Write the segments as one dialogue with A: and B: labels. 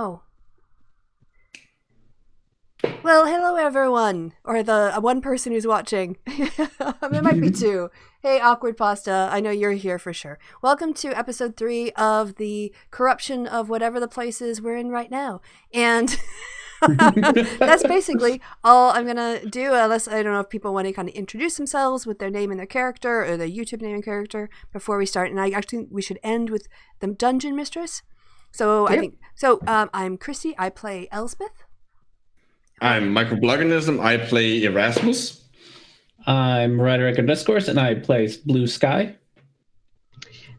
A: Oh. Well, hello everyone, or the one person who's watching. There might be two. Hey, awkward pasta. I know you're here for sure. Welcome to episode 3 of the corruption of whatever the place is we're in right now, and that's basically all I'm gonna do. Unless I don't know if people want to kind of introduce themselves with their name and their character, or their YouTube name and character before we start. And I actually we should end with the dungeon mistress. So
B: Yep.
A: I think so. I'm Christy. I play Elspeth.
C: I'm Microblogganism. I play Erasmus.
B: I'm Rhetoric of Discourse, and I play Blue Sky.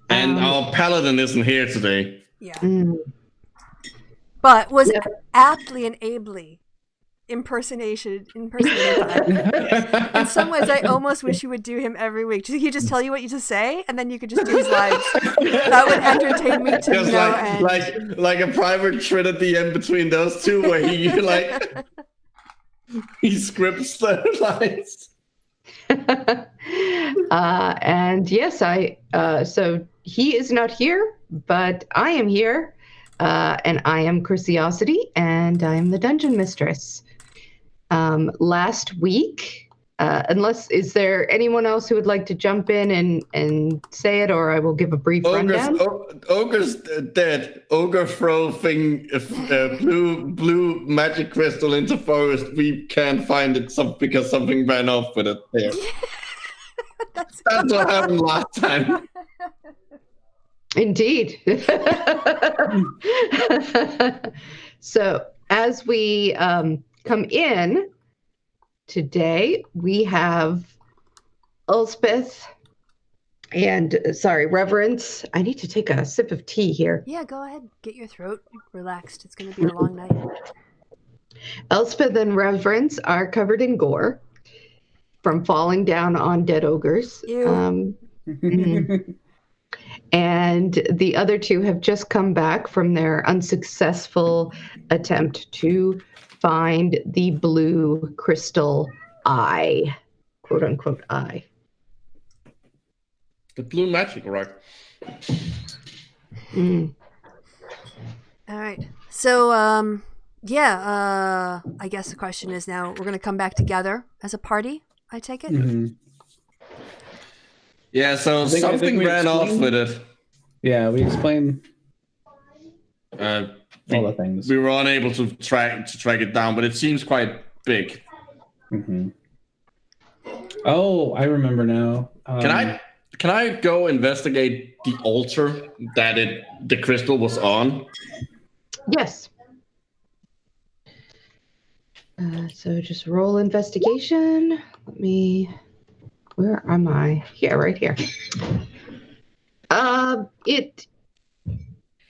C: And our paladin isn't here today.
A: Yeah. But was aptly and ably impersonated. In some ways, I almost wish you would do him every week. He just tell you what you to say, and then you could just do his lines. That would entertain me to
C: Just
A: no end.
C: like a private thread at the end between those two, where he he scripts the lines.
D: And yes, so he is not here, but I am here, and I am Chrisiousity, and I am the dungeon mistress. Last week, is there anyone else who would like to jump in and say it, or I will give a brief rundown?
C: Ogre's dead. Ogre throw blue magic crystal into forest. We can't find it because something ran off with it there. That's what happened last time.
D: Indeed. So as we come in today, we have Elspeth and Reverence. I need to take a sip of tea here.
A: Yeah, go ahead. Get your throat relaxed. It's going to be a long night.
D: Elspeth and Reverence are covered in gore from falling down on dead ogres. And the other two have just come back from their unsuccessful attempt to find the blue crystal eye, quote unquote eye.
C: The blue magic rock.
A: All right. So, I guess the question is now we're going to come back together as a party, I take it?
B: Mm-hmm.
C: Yeah, so something ran off with it.
B: Yeah, we explained all the things.
C: We were unable to track it down, but it seems quite big.
B: Mm-hmm. Oh, I remember now.
C: Can I go investigate the altar that the crystal was on?
D: Yes. So just roll investigation. Where am I? Here, right here.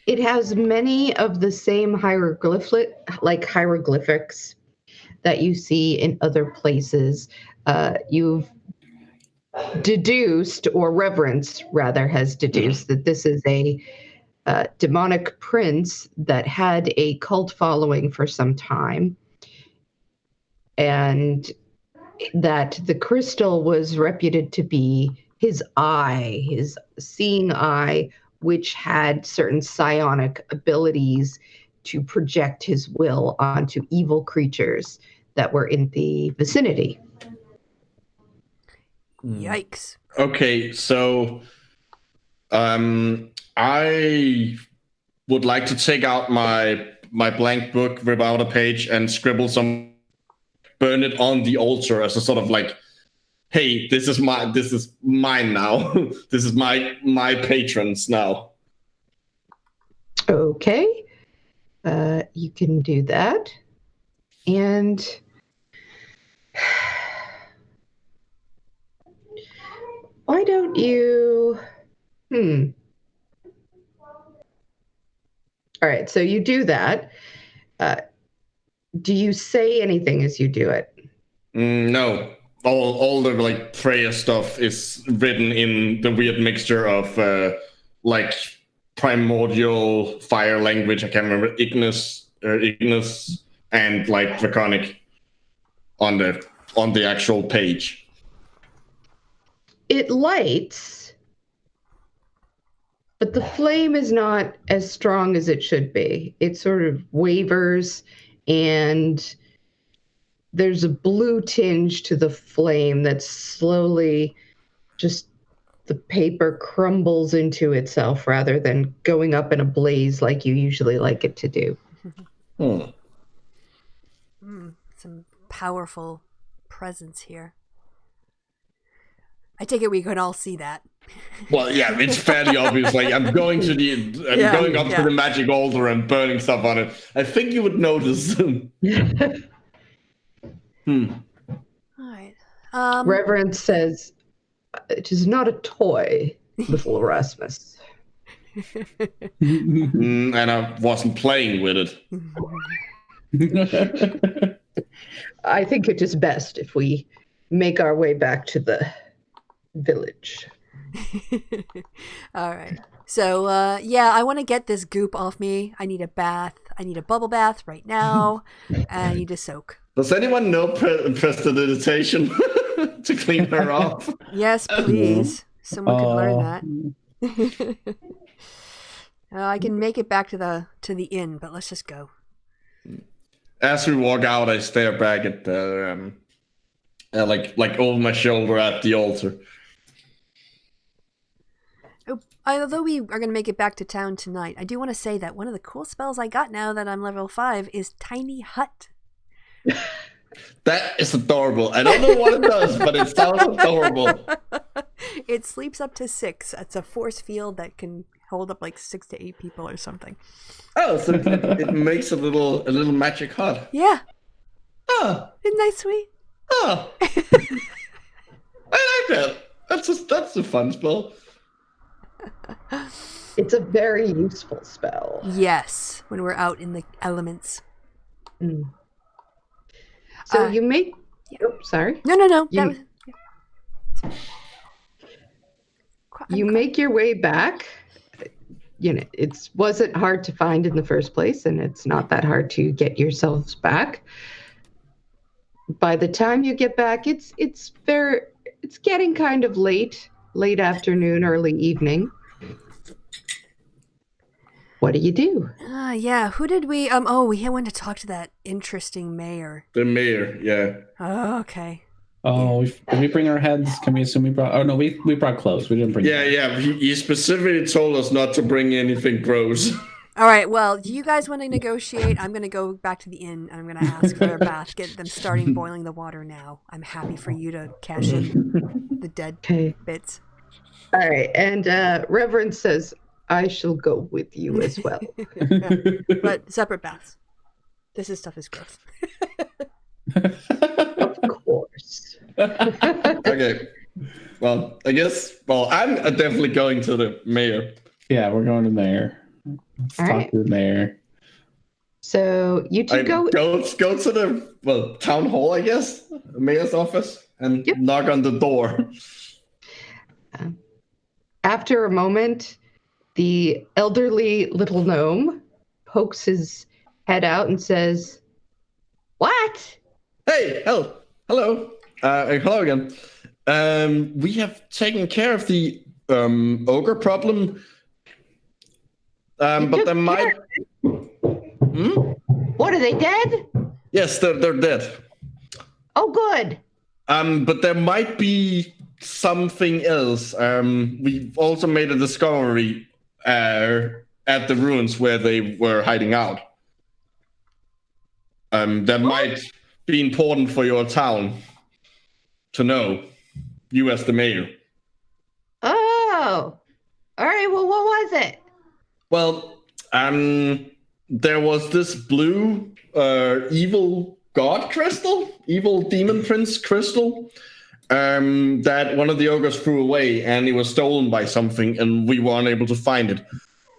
D: It has many of the same hieroglyphics that you see in other places. You've deduced, or Reverence rather has deduced, that this is a demonic prince that had a cult following for some time, and that the crystal was reputed to be his eye, his seeing eye, which had certain psionic abilities to project his will onto evil creatures that were in the vicinity.
A: Yikes.
C: Okay, so I would like to take out my blank book, rip out a page, and scribble burn it on the altar as a sort of like, hey, this is mine now. This is my patrons now.
D: Okay. You can do that. And why don't you... All right, so you do that. Do you say anything as you do it?
C: No. All the like prayer stuff is written in the weird mixture of like primordial fire language. I can't remember, Ignis and like Draconic on the actual page.
D: It lights, but the flame is not as strong as it should be. It sort of wavers, and there's a blue tinge to the flame that's slowly just the paper crumbles into itself rather than going up in a blaze like you usually like it to do.
A: Some powerful presence here. I take it we can all see that.
C: Well, yeah, it's fairly obvious. Like, I'm going up to the magic altar and burning stuff on it. I think you would notice.
A: All right.
D: Reverend says, "It is not a toy, little Erasmus."
C: And I wasn't playing with it.
D: I think it is best if we make our way back to the village.
A: All right. So, I want to get this goop off me. I need a bath. I need a bubble bath right now. I need to soak.
C: Does anyone know prestidigitation to clean her off?
A: Yes, please. Someone could learn that. I can make it back to the inn, but let's just go.
C: As we walk out, I stare back at the like over my shoulder at the altar.
A: Although we are going to make it back to town tonight, I do want to say that one of the cool spells I got now that I'm level 5 is Tiny Hut.
C: That is adorable. I don't know what it does, but it sounds adorable.
A: It sleeps up to 6. It's a force field that can hold up like 6 to 8 people or something.
C: Oh, so it makes a little magic hut.
A: Yeah.
C: Oh.
A: Isn't that sweet?
C: Oh. I like that. That's a fun spell.
D: It's a very useful spell.
A: Yes, when we're out in the elements.
D: So you make... Yeah. Oh, sorry.
A: No.
D: You make your way back. You know, it wasn't hard to find in the first place, and it's not that hard to get yourselves back. By the time you get back, it's getting kind of late afternoon, early evening. What do you do?
A: Who did we we went to talk to that interesting mayor.
C: The mayor, yeah.
A: Oh, okay.
B: Oh, did we bring our heads? Can we assume we brought... Oh, no, we brought clothes. We didn't bring...
C: Yeah. He specifically told us not to bring anything gross.
A: All right, well, do you guys want to negotiate? I'm going to go back to the inn, and I'm going to ask for their bath. Get them starting boiling the water now. I'm happy for you to cash in the dead bits.
D: All right, and Reverend says, "I shall go with you as well."
A: But separate baths. This stuff is gross.
D: Of course.
C: Okay. Well, I'm definitely going to the mayor.
B: Yeah, we're going to the mayor. Let's talk to the mayor.
D: So you two go
C: to the town hall, I guess, the mayor's office, and knock on the door.
D: After a moment, the elderly little gnome pokes his head out and says, "What?"
C: Hey, hello. Hello again. We have taken care of the ogre problem. But there might...
D: What, are they dead?
C: Yes, they're dead.
D: Oh, good.
C: But there might be something else. We've also made a discovery at the ruins where they were hiding out. That might be important for your town to know, you as the mayor.
D: Oh, all right. Well, what was it?
C: Well, there was this blue evil god crystal, evil demon prince crystal, that one of the ogres threw away, and it was stolen by something, and we were unable to find it.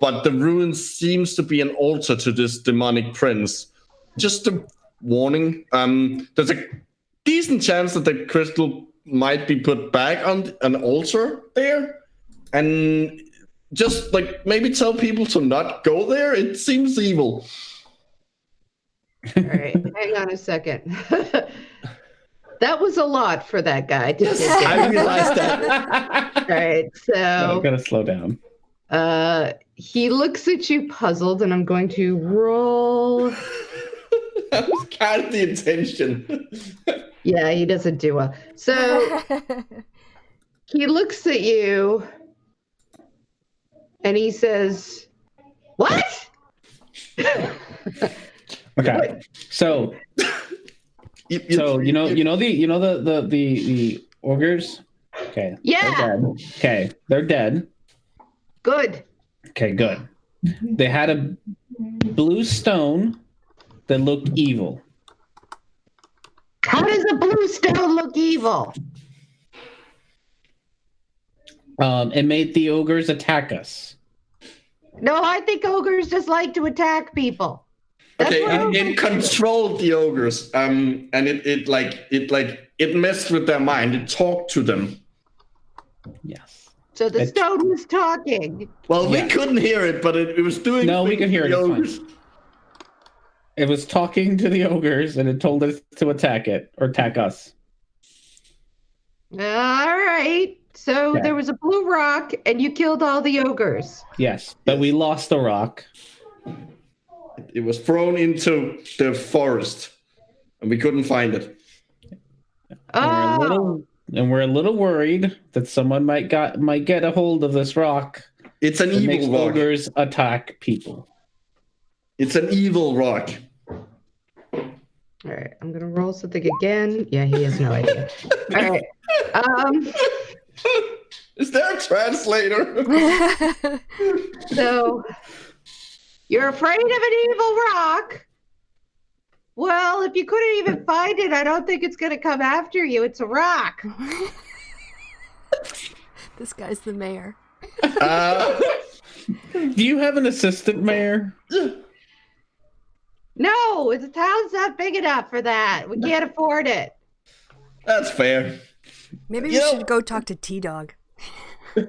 C: But the ruins seems to be an altar to this demonic prince. Just a warning, there's a decent chance that the crystal might be put back on an altar there, and just maybe tell people to not go there. It seems evil.
D: All right, hang on a second. That was a lot for that guy to take.
C: I realized that.
D: All right, so
B: I've got to slow down.
D: He looks at you puzzled, and I'm going to roll.
C: That was kind of the intention.
D: Yeah, he doesn't do well. So he looks at you and he says, "What?"
B: Okay. So you know the ogres? Okay.
D: Yeah.
B: They're dead. Okay. They're dead.
D: Good.
B: Okay, good. They had a blue stone that looked evil.
D: How does a blue stone look evil?
B: It made the ogres attack us.
D: No, I think ogres just like to attack people.
C: Okay, it controlled the ogres, and it messed with their mind. It talked to them.
B: Yes.
D: So the stone was talking.
C: Well, we couldn't hear it, but it was doing.
B: No, we could hear it.
C: Ogres.
B: It was talking to the ogres, and it told us to attack it or attack us.
D: All right. So there was a blue rock, and you killed all the ogres.
B: Yes, but we lost the rock.
C: It was thrown into the forest, and we couldn't find it.
B: And we're a little worried that someone might get a hold of this rock.
C: It's an evil rock.
B: Ogres attack people.
C: It's an evil rock.
D: All right, I'm gonna roll something again. Yeah, he has no idea. All right.
C: Is there a translator?
D: So you're afraid of an evil rock? Well, if you couldn't even find it, I don't think it's gonna come after you. It's a rock.
A: This guy's the mayor.
B: Do you have an assistant mayor?
D: No, the town's not big enough for that. We can't afford it.
C: That's fair.
A: Maybe we should go talk to T-Dog.
C: The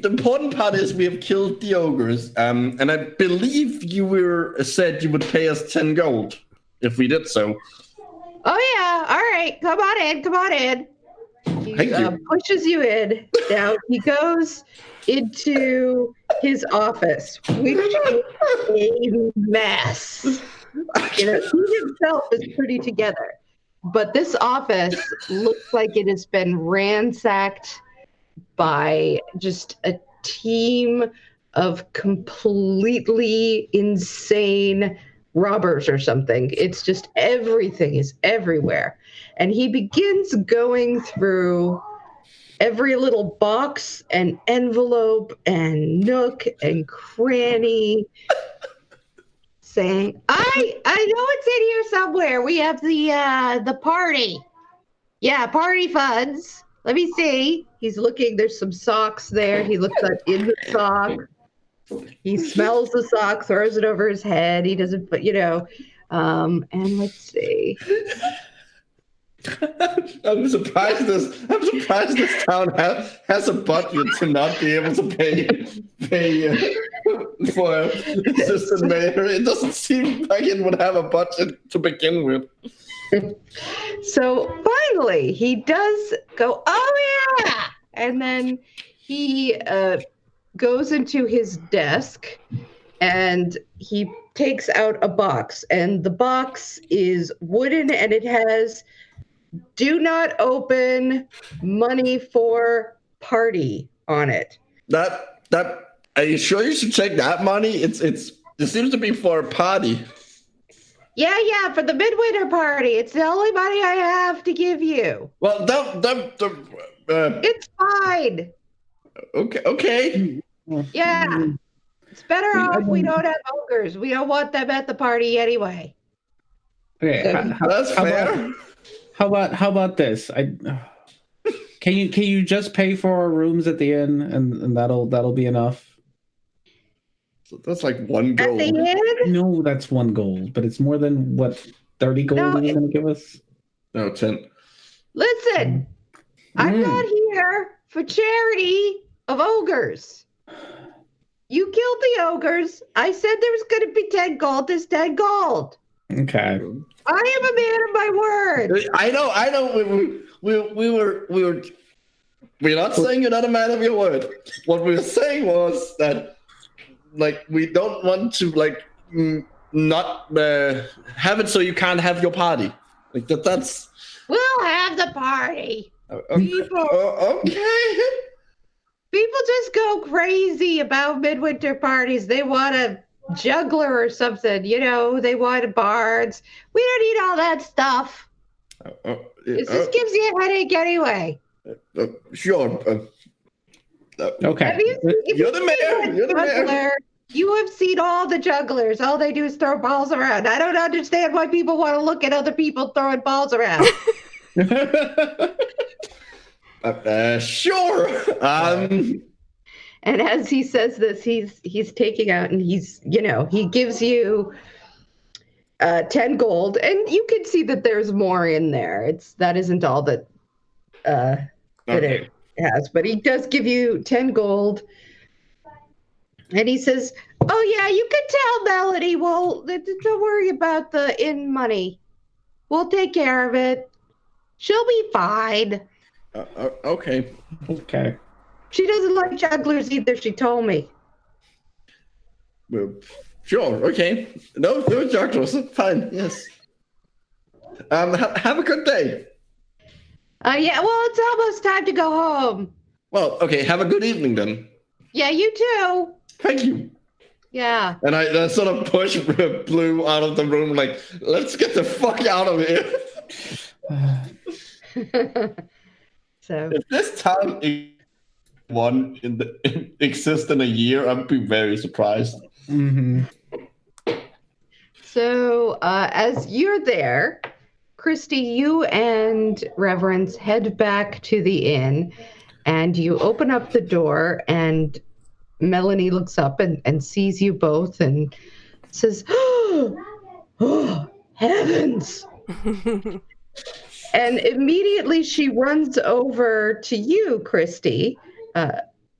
C: important part is we have killed the ogres, and I believe you said you would pay us 10 gold if we did so.
D: Oh yeah, all right, come on in. He pushes you in. Now he goes into his office, which is a mess. He himself is pretty together, but this office looks like it has been ransacked by just a team of completely insane robbers or something. It's just everything is everywhere. And he begins going through every little box and envelope and nook and cranny, saying, I know it's in here somewhere. We have the party. Yeah, party funds. Let me see. He's looking. There's some socks there. He looks up in the sock. He smells the sock, throws it over his head. He doesn't, but and let's see.
C: I'm surprised this town has a budget to not be able to pay for assistant mayor. It doesn't seem like it would have a budget to begin with.
D: So finally, he does go, oh yeah! And then he goes into his desk and he takes out a box. And the box is wooden and it has "Do not open, money for party" on it.
C: Are you sure you should take that money? It seems to be for a party.
D: Yeah, for the midwinter party. It's the only money I have to give you.
C: Well,
D: it's fine.
C: Okay.
D: Yeah. It's better off we don't have ogres. We don't want them at the party anyway.
B: Okay,
C: that's fair.
B: How about this? Can you just pay for our rooms at the inn and that'll be enough?
C: So that's like 1 gold.
D: At the inn?
B: No, that's 1 gold, but it's more than what 30 gold is going to give us.
C: No, 10.
D: Listen, I'm not here for charity of ogres. You killed the ogres. I said there was going to be 10 gold. There's 10 gold.
B: Okay.
D: I am a man of my word.
C: I know. We're not saying you're not a man of your word. What we were saying was that, like, we don't want to not have it so you can't have your party. Like that's.
D: We'll have the party.
C: Okay.
D: People just go crazy about midwinter parties. They want a juggler or something, they want bards. We don't need all that stuff. It just gives you a headache anyway.
C: Sure.
B: Okay.
C: You're the mayor. You're the mayor.
D: You have seen all the jugglers. All they do is throw balls around. I don't understand why people want to look at other people throwing balls around.
C: Sure.
D: And as he says this, he's taking out and he gives you 10 gold, and you can see that there's more in there. That isn't all that it has, but he does give you 10 gold. And he says, "Oh yeah, you can tell Melody. Well, don't worry about the inn money. We'll take care of it. She'll be fine."
C: Okay.
B: Okay.
D: She doesn't like jugglers either, she told me.
C: Well, sure. Okay. No jugglers. Fine. Yes. Have a good day.
D: Yeah, well, it's almost time to go home.
C: Well, okay. Have a good evening then.
D: Yeah, you too.
C: Thank you.
D: Yeah.
C: And I sort of push Blue out of the room, like, let's get the fuck out of here.
D: So
C: if this town exists in a year, I'd be very surprised.
B: Mm-hmm.
D: So as you're there, Christy, you and Reverence head back to the inn, and you open up the door, and Melanie looks up and sees you both and says, "Oh, heavens!" And immediately she runs over to you, Christy,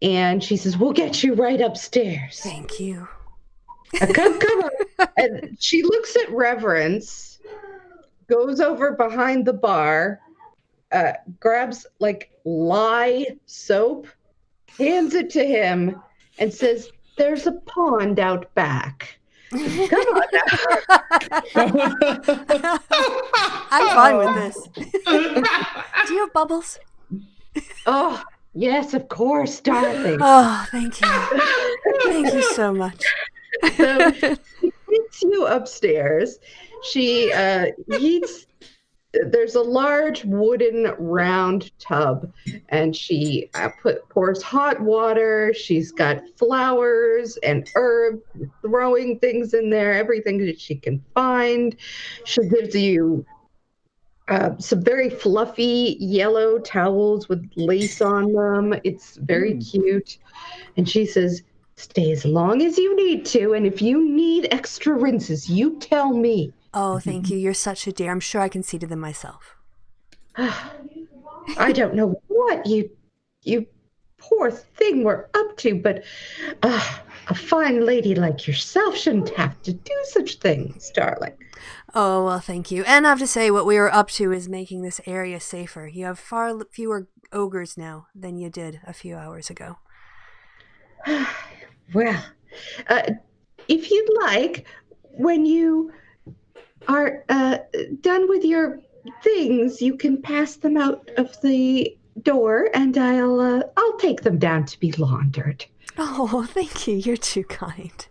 D: and she says, "We'll get you right upstairs."
A: Thank you.
D: Come on. And she looks at Reverence, goes over behind the bar, grabs lye soap, hands it to him, and says, "There's a pond out back. Come on now."
A: I'm fine with this. Do you have bubbles?
D: Oh, yes, of course, darling.
A: Oh, thank you. Thank you so much.
D: So she takes you upstairs. She heats. There's a large wooden round tub, and she pours hot water. She's got flowers and herbs, throwing things in there, everything that she can find. She gives you some very fluffy yellow towels with lace on them. It's very cute. And she says, "Stay as long as you need to, and if you need extra rinses, you tell me."
A: Oh, thank you. You're such a dear. I'm sure I can see to them myself.
D: I don't know what you poor thing were up to, but a fine lady like yourself shouldn't have to do such things, darling.
A: Oh, well, thank you. And I have to say, what we were up to is making this area safer. You have far fewer ogres now than you did a few hours ago.
D: Well, if you'd like, when you are done with your things, you can pass them out of the door, and I'll take them down to be laundered.
A: Oh, thank you. You're too kind.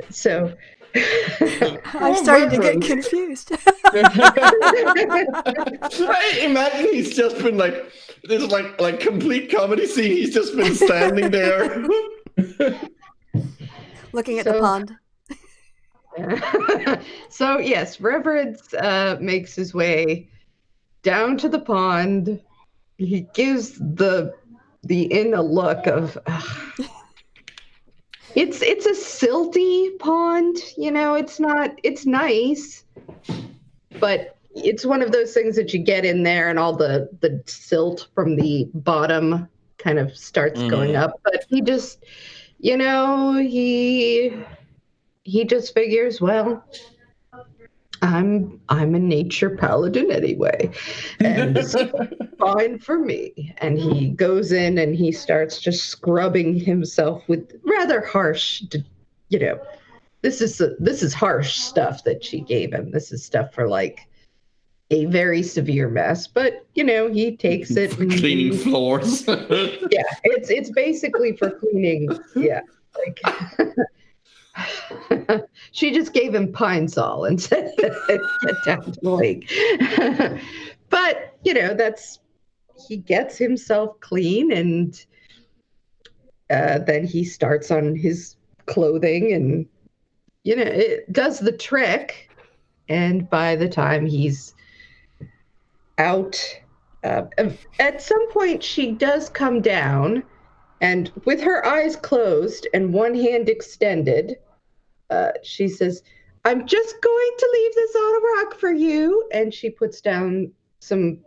D: So
A: I'm starting to get confused.
C: I imagine he's just been this like complete comedy scene. He's just been standing there,
A: Looking at the pond.
D: So yes, Reverence makes his way down to the pond. He gives the inn a look of it's a silty pond, it's nice, but it's one of those things that you get in there and all the silt from the bottom kind of starts going up. But he just, he he just figures, well, I'm a nature paladin anyway, and this is fine for me. And he goes in and he starts just scrubbing himself with rather harsh, this is harsh stuff that she gave him. This is stuff for like a very severe mess, but he takes it
C: for cleaning floors.
D: Yeah, it's basically for cleaning. Yeah, like she just gave him Pine Sol and said, "Get down to the lake." But he gets himself clean, and then he starts on his clothing, and it does the trick. And by the time he's out, at some point she does come down, and with her eyes closed and one hand extended, she says, "I'm just going to leave this on a rock for you." And she puts down some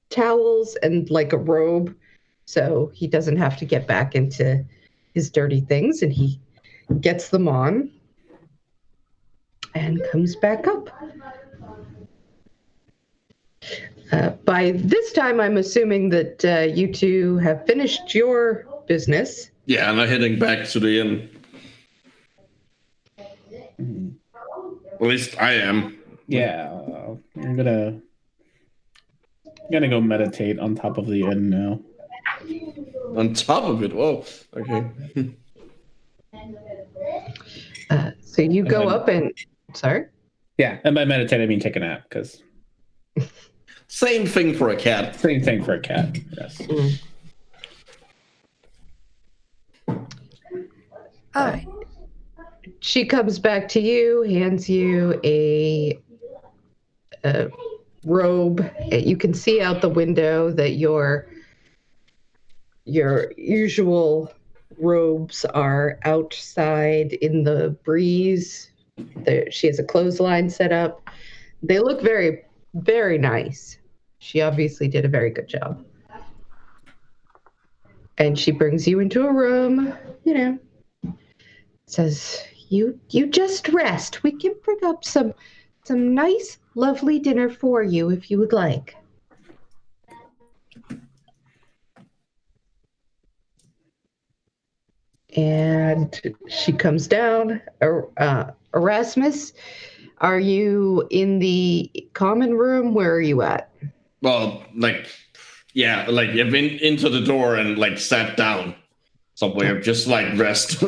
D: towels and like a robe so he doesn't have to get back into his dirty things, and he gets them on and comes back up. By this time, I'm assuming that you two have finished your business.
C: Yeah, and I'm heading back to the inn. At least I am.
B: Yeah, I'm gonna go meditate on top of the inn now.
C: On top of it? Whoa. Okay.
D: So you go up and... Sorry?
B: Yeah, and by meditate, I mean take a nap, because...
C: Same thing for a cat.
B: Same thing for a cat, yes.
A: All right.
D: She comes back to you, hands you a robe. You can see out the window that your usual robes are outside in the breeze. She has a clothesline set up. They look very, very nice. She obviously did a very good job. And she brings you into a room, says, you just rest. We can bring up some nice, lovely dinner for you if you would like. And she comes down. Erasmus, are you in the common room? Where are you at?
C: Well, I've been into the door and sat down somewhere, just rest.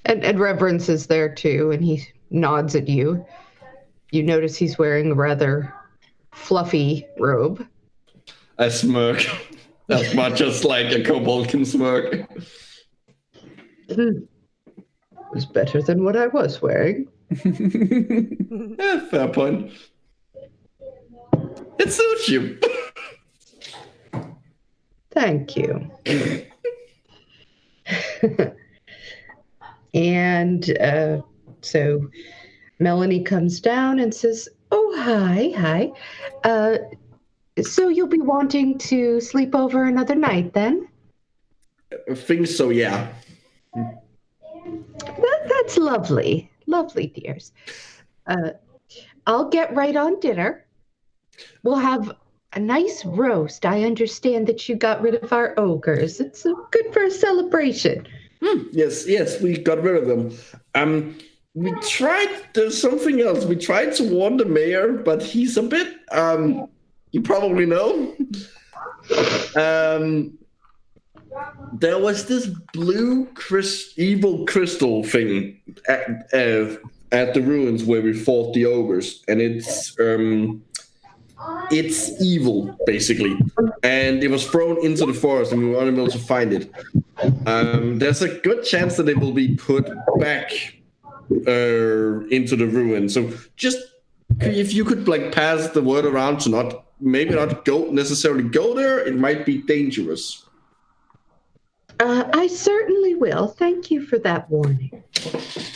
D: And Reverence is there too, and he nods at you. You notice he's wearing a rather fluffy robe.
C: I smirk, as much as a kobold can smirk.
D: It was better than what I was wearing.
C: Yeah, fair point. It suits you.
D: Thank you. And so Melanie comes down and says, "Oh, hi. So you'll be wanting to sleep over another night then?"
C: I think so, yeah.
D: That's lovely. Lovely, dears. I'll get right on dinner. We'll have a nice roast. I understand that you got rid of our ogres. It's good for a celebration.
C: Yes, we got rid of them. There's something else. We tried to warn the mayor, but he's a bit, you probably know. There was this blue evil crystal thing at the ruins where we fought the ogres, and it's evil, basically. And it was thrown into the forest, and we were unable to find it. There's a good chance that it will be put back into the ruin. So just if you could pass the word around to maybe not necessarily go there, it might be dangerous.
D: I certainly will. Thank you for that warning.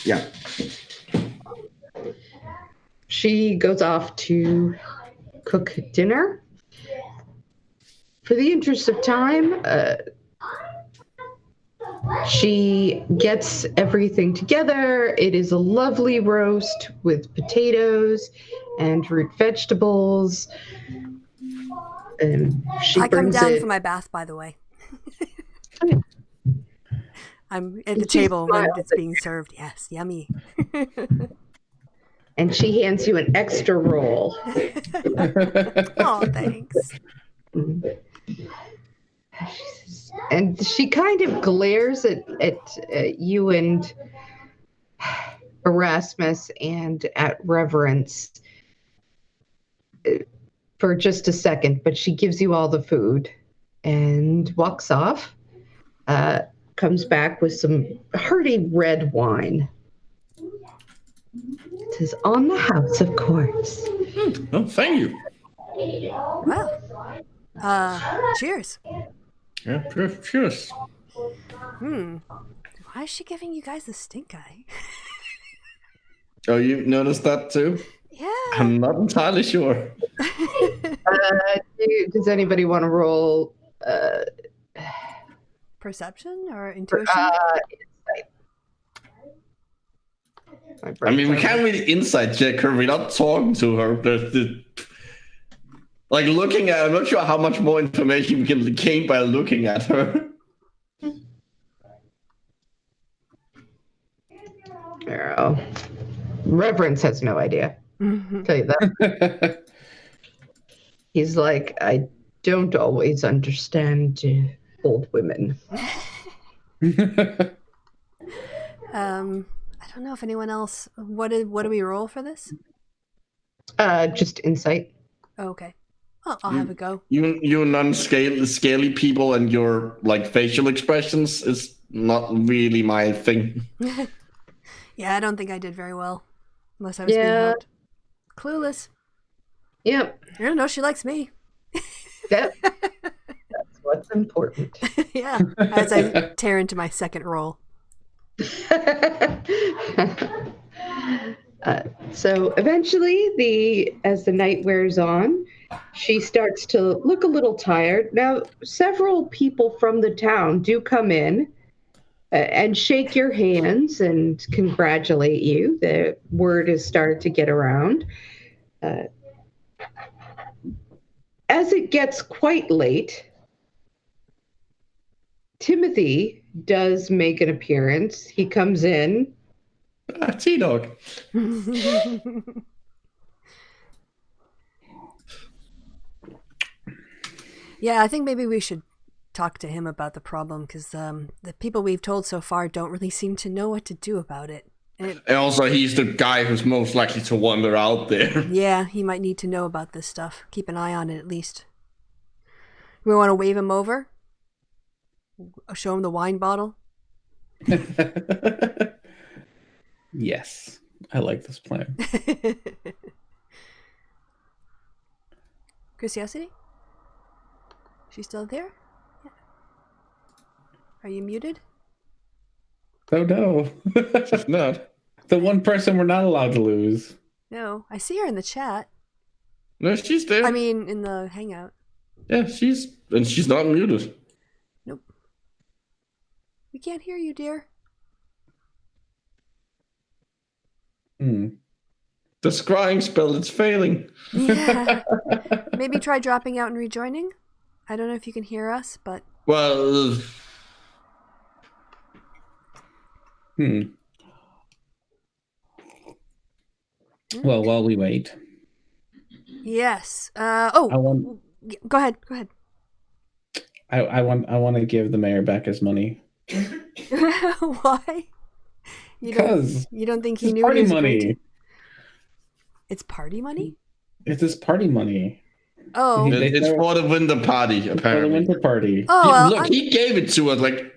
C: Yeah.
D: She goes off to cook dinner. For the interest of time, She gets everything together. It is a lovely roast with potatoes and root vegetables. And she
A: I come
D: brings
A: down
D: it.
A: for my bath, by the way.
D: Okay.
A: I'm at the
D: She
A: table when
D: smiles
A: it's
D: at
A: being served. Yes, yummy.
D: And she hands you an extra roll.
A: Oh, thanks.
D: And she kind of glares at you and Erasmus and at Reverence for just a second, but she gives you all the food and walks off. Comes back with some hearty red wine. It is on the house, of course.
C: Oh, thank you.
A: Well, cheers.
C: Yeah, cheers.
A: Why is she giving you guys the stink eye?
C: Oh, you noticed that too?
A: Yeah.
C: I'm not entirely sure.
D: Does anybody want to roll?
A: Perception or intuition?
D: Insight.
C: I mean, we can't really insight check her. We're not talking to her. Like looking at, I'm not sure how much more information we can gain by looking at her.
D: Oh. Reverence has no idea. Tell you that. He's like, I don't always understand old women.
A: I don't know if anyone else. What do we roll for this?
D: Just insight.
A: Oh, okay. Well, I'll have a go.
C: You non-scaly people and your like facial expressions is not really my thing.
A: Yeah, I don't think I did very well, unless I was being helped. Clueless.
D: Yep.
A: I don't know. She likes me.
D: That's what's important.
A: Yeah. As I tear into my second roll.
D: So eventually, as the night wears on, she starts to look a little tired. Now, several people from the town do come in and shake your hands and congratulate you. The word has started to get around. As it gets quite late, Timothy does make an appearance. He comes in.
C: T-Dog.
A: Yeah, I think maybe we should talk to him about the problem, because the people we've told so far don't really seem to know what to do about it.
C: And also, he's the guy who's most likely to wander out there.
A: Yeah, he might need to know about this stuff. Keep an eye on it, at least. We want to wave him over? Show him the wine bottle?
B: Yes, I like this plan.
A: Chrisiousity? She's still there? Yeah. Are you muted?
B: Oh no.
C: She's not.
B: The one person we're not allowed to lose.
A: No, I see her in the chat.
C: No, she's there.
A: I mean, in the hangout.
C: Yeah, she's not muted.
A: Nope. We can't hear you, dear.
C: The scrying spell, it's failing.
A: Yeah. Maybe try dropping out and rejoining. I don't know if you can hear us, but...
C: Well...
B: Well, while we wait.
A: Yes.
B: Go
A: ahead.
B: I want to give the mayor back his money.
A: Why?
B: Because
A: you don't think he knew
B: party
A: it was
B: money.
A: It's party money?
B: It's his party money.
A: Oh.
C: It's for the winter party, apparently.
B: For the winter party.
A: Oh, well,
C: he gave it to us, like...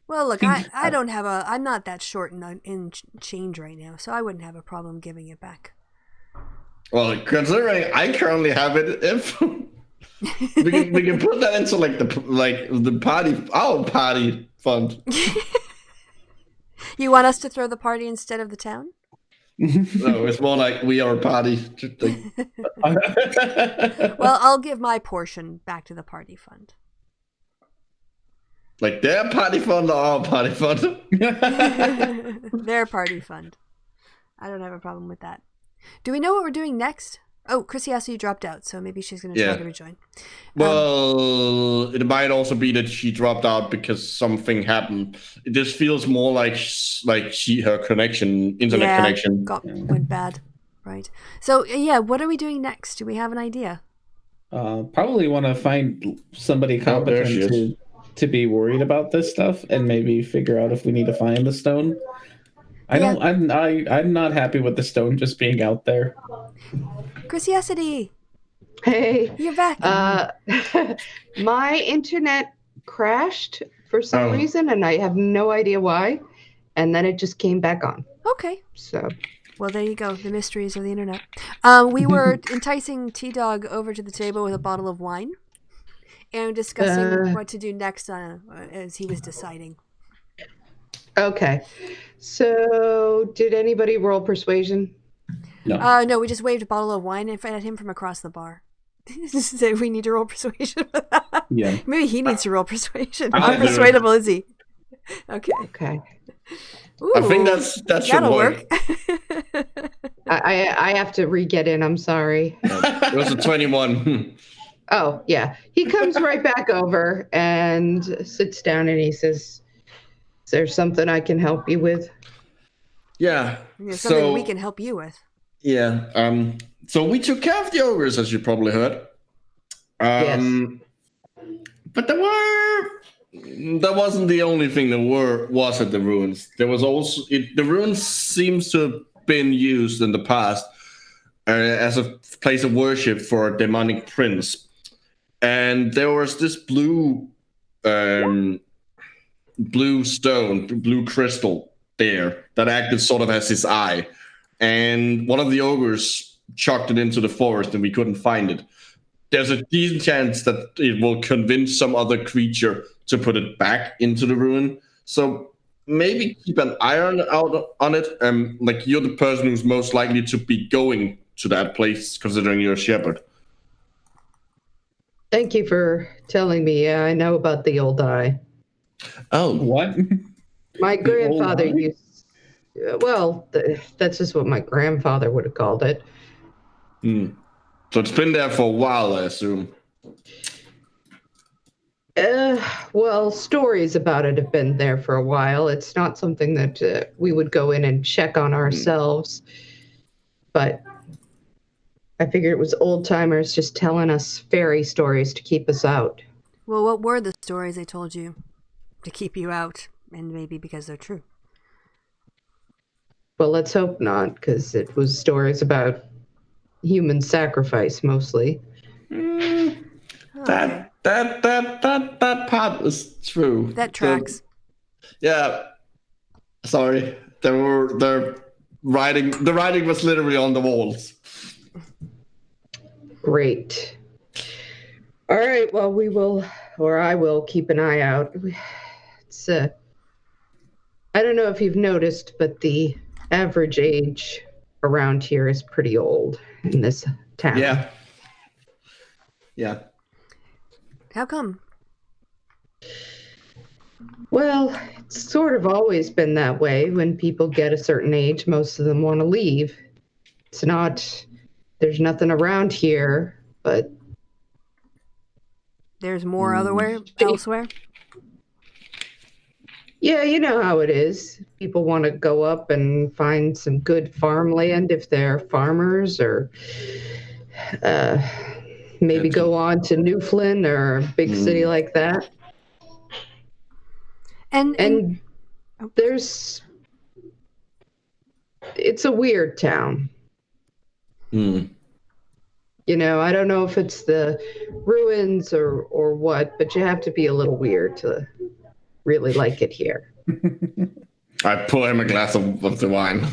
A: Well, look, I don't have I'm not that short in change right now, so I wouldn't have a problem giving it back.
C: Well, considering I currently have it, if... we can put that into, the party... Our party fund.
A: You want us to throw the party instead of the town?
C: No, it's more like we are a party.
A: Well, I'll give my portion back to the party fund.
C: Like their party fund or our party fund?
A: Their party fund. I don't have a problem with that. Do we know what we're doing next? Oh, Chrisiousity dropped out, so maybe she's going to try to rejoin.
C: Well, it might also be that she dropped out because something happened. This feels more like her internet connection
A: went bad. Right. So, yeah, what are we doing next? Do we have an idea?
B: Probably want to find somebody competent to be worried about this stuff and maybe figure out if we need to find the stone. I'm not happy with the stone just being out there.
A: Chrisiousity!
D: Hey.
A: You're back.
D: My internet crashed for some reason, and I have no idea why. And then it just came back on.
A: Okay.
D: So...
A: Well, there you go. The mysteries of the internet. We were enticing T-Dog over to the table with a bottle of wine and discussing what to do next as he was deciding.
D: Okay. So, did anybody roll persuasion?
B: No.
A: No, we just waved a bottle of wine at him from across the bar. Just say we need to roll persuasion for that.
B: Yeah.
A: Maybe he needs to roll persuasion. How persuadable is he? Okay. Ooh,
C: I think that should work.
D: I have to re-get in. I'm sorry.
C: It was a 21.
D: Oh, yeah. He comes right back over and sits down and he says, "Is there something I can help you with?"
C: Yeah.
A: Something we can help you with.
C: Yeah. So we took care of the ogres, as you probably heard.
D: Yes.
C: But that wasn't the only thing was at the ruins. There was also the ruins seems to have been used in the past as a place of worship for a demonic prince, and there was this blue crystal there that acted sort of as his eye, and one of the ogres chucked it into the forest, and we couldn't find it. There's a decent chance that it will convince some other creature to put it back into the ruin. So maybe keep an eye out on it. Like you're the person who's most likely to be going to that place, considering you're a shepherd.
D: Thank you for telling me. Yeah, I know about the old eye.
B: Oh, what?
D: My grandfather used... Well, that's just what my grandfather would have called it.
C: So it's been there for a while, I assume.
D: Well, stories about it have been there for a while. It's not something that we would go in and check on ourselves. But I figured it was old timers just telling us fairy stories to keep us out.
A: Well, what were the stories they told you to keep you out? And maybe because they're true.
D: Well, let's hope not, because it was stories about human sacrifice mostly.
C: That part was true.
A: That tracks.
C: Yeah. Sorry. The writing was literally on the walls.
D: Great. All right, well, I will keep an eye out. It's I don't know if you've noticed, but the average age around here is pretty old in this town.
C: Yeah.
A: How come?
D: Well, it's sort of always been that way. When people get a certain age, most of them want to leave. There's nothing around here, but...
A: There's more elsewhere?
D: Yeah, you know how it is. People want to go up and find some good farmland if they're farmers, or maybe go on to Newfoundland or a big city like that. And it's a weird town. You know, I don't know if it's the ruins or what, but you have to be a little weird to really like it here.
C: I pour him a glass of the wine.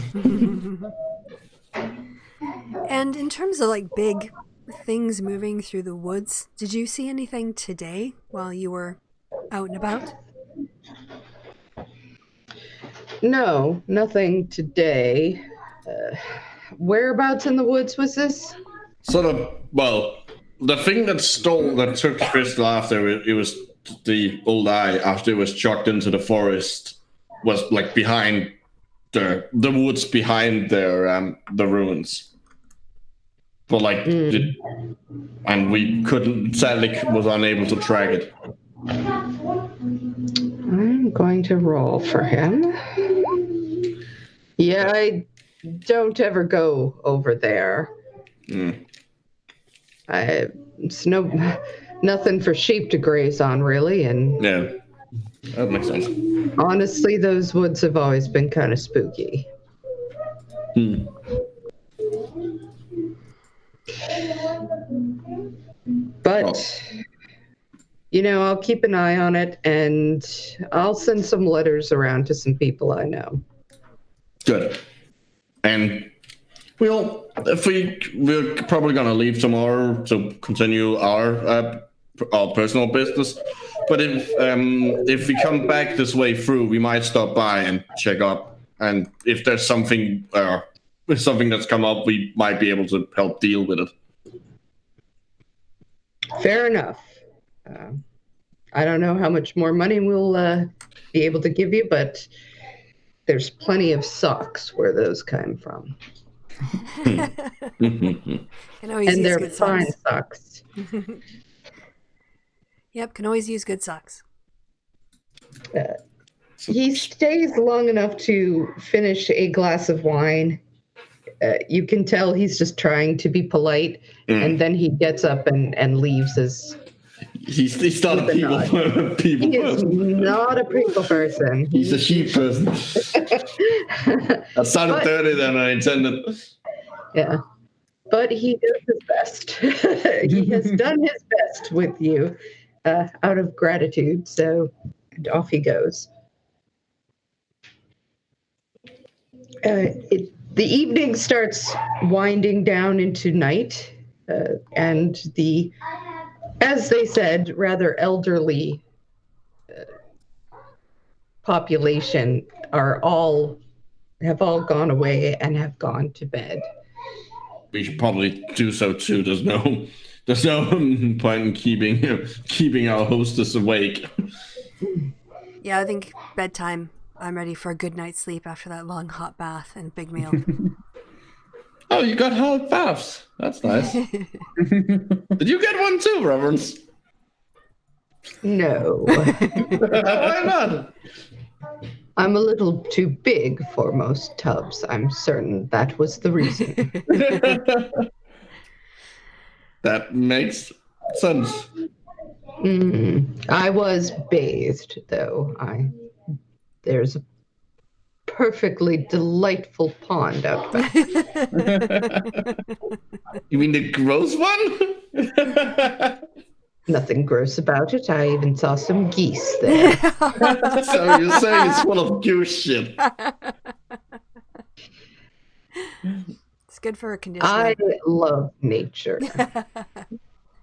A: And in terms of like big things moving through the woods, did you see anything today while you were out and about?
D: No, nothing today. Whereabouts in the woods was this?
C: Sort of, well, the thing that took Crystal after it was the old eye after it was chucked into the forest was like behind the woods behind the ruins. But like, and we sadly was unable to track it.
D: I'm going to roll for him. Yeah, I don't ever go over there. It's nothing for sheep to graze on, really, and
C: yeah, that makes sense.
D: Honestly, those woods have always been kind of spooky. But, I'll keep an eye on it, and I'll send some letters around to some people I know.
C: Good. And we're probably gonna leave tomorrow to continue our personal business. But if we come back this way through, we might stop by and check up. And if there's something that's come up, we might be able to help deal with it.
D: Fair enough. I don't know how much more money we'll be able to give you, but there's plenty of socks where those came from.
A: And
D: they're fine socks.
A: Yep, can always use good socks.
D: He stays long enough to finish a glass of wine. You can tell he's just trying to be polite, and then he gets up and leaves as...
C: He's not a people person.
D: He is not a people person.
C: He's a sheep person. That sounded dirty than I intended.
D: Yeah. But he does his best. He has done his best with you out of gratitude. So off he goes. The evening starts winding down into night, and the, as they said, rather elderly population have all gone away and have gone to bed.
C: We should probably do so too. There's no point in keeping our hostess awake.
A: Yeah, I think bedtime. I'm ready for a good night's sleep after that long hot bath and big meal.
C: Oh, you got hot baths. That's nice. Did you get one too, Reverence?
D: No.
C: Why not?
D: I'm a little too big for most tubs. I'm certain that was the reason.
C: That makes sense.
D: I was bathed, though. There's a perfectly delightful pond out back.
C: You mean the gross one?
D: Nothing gross about it. I even saw some geese there.
C: So you're saying it's full of goose shit.
A: It's good for a conditioner.
D: I love nature.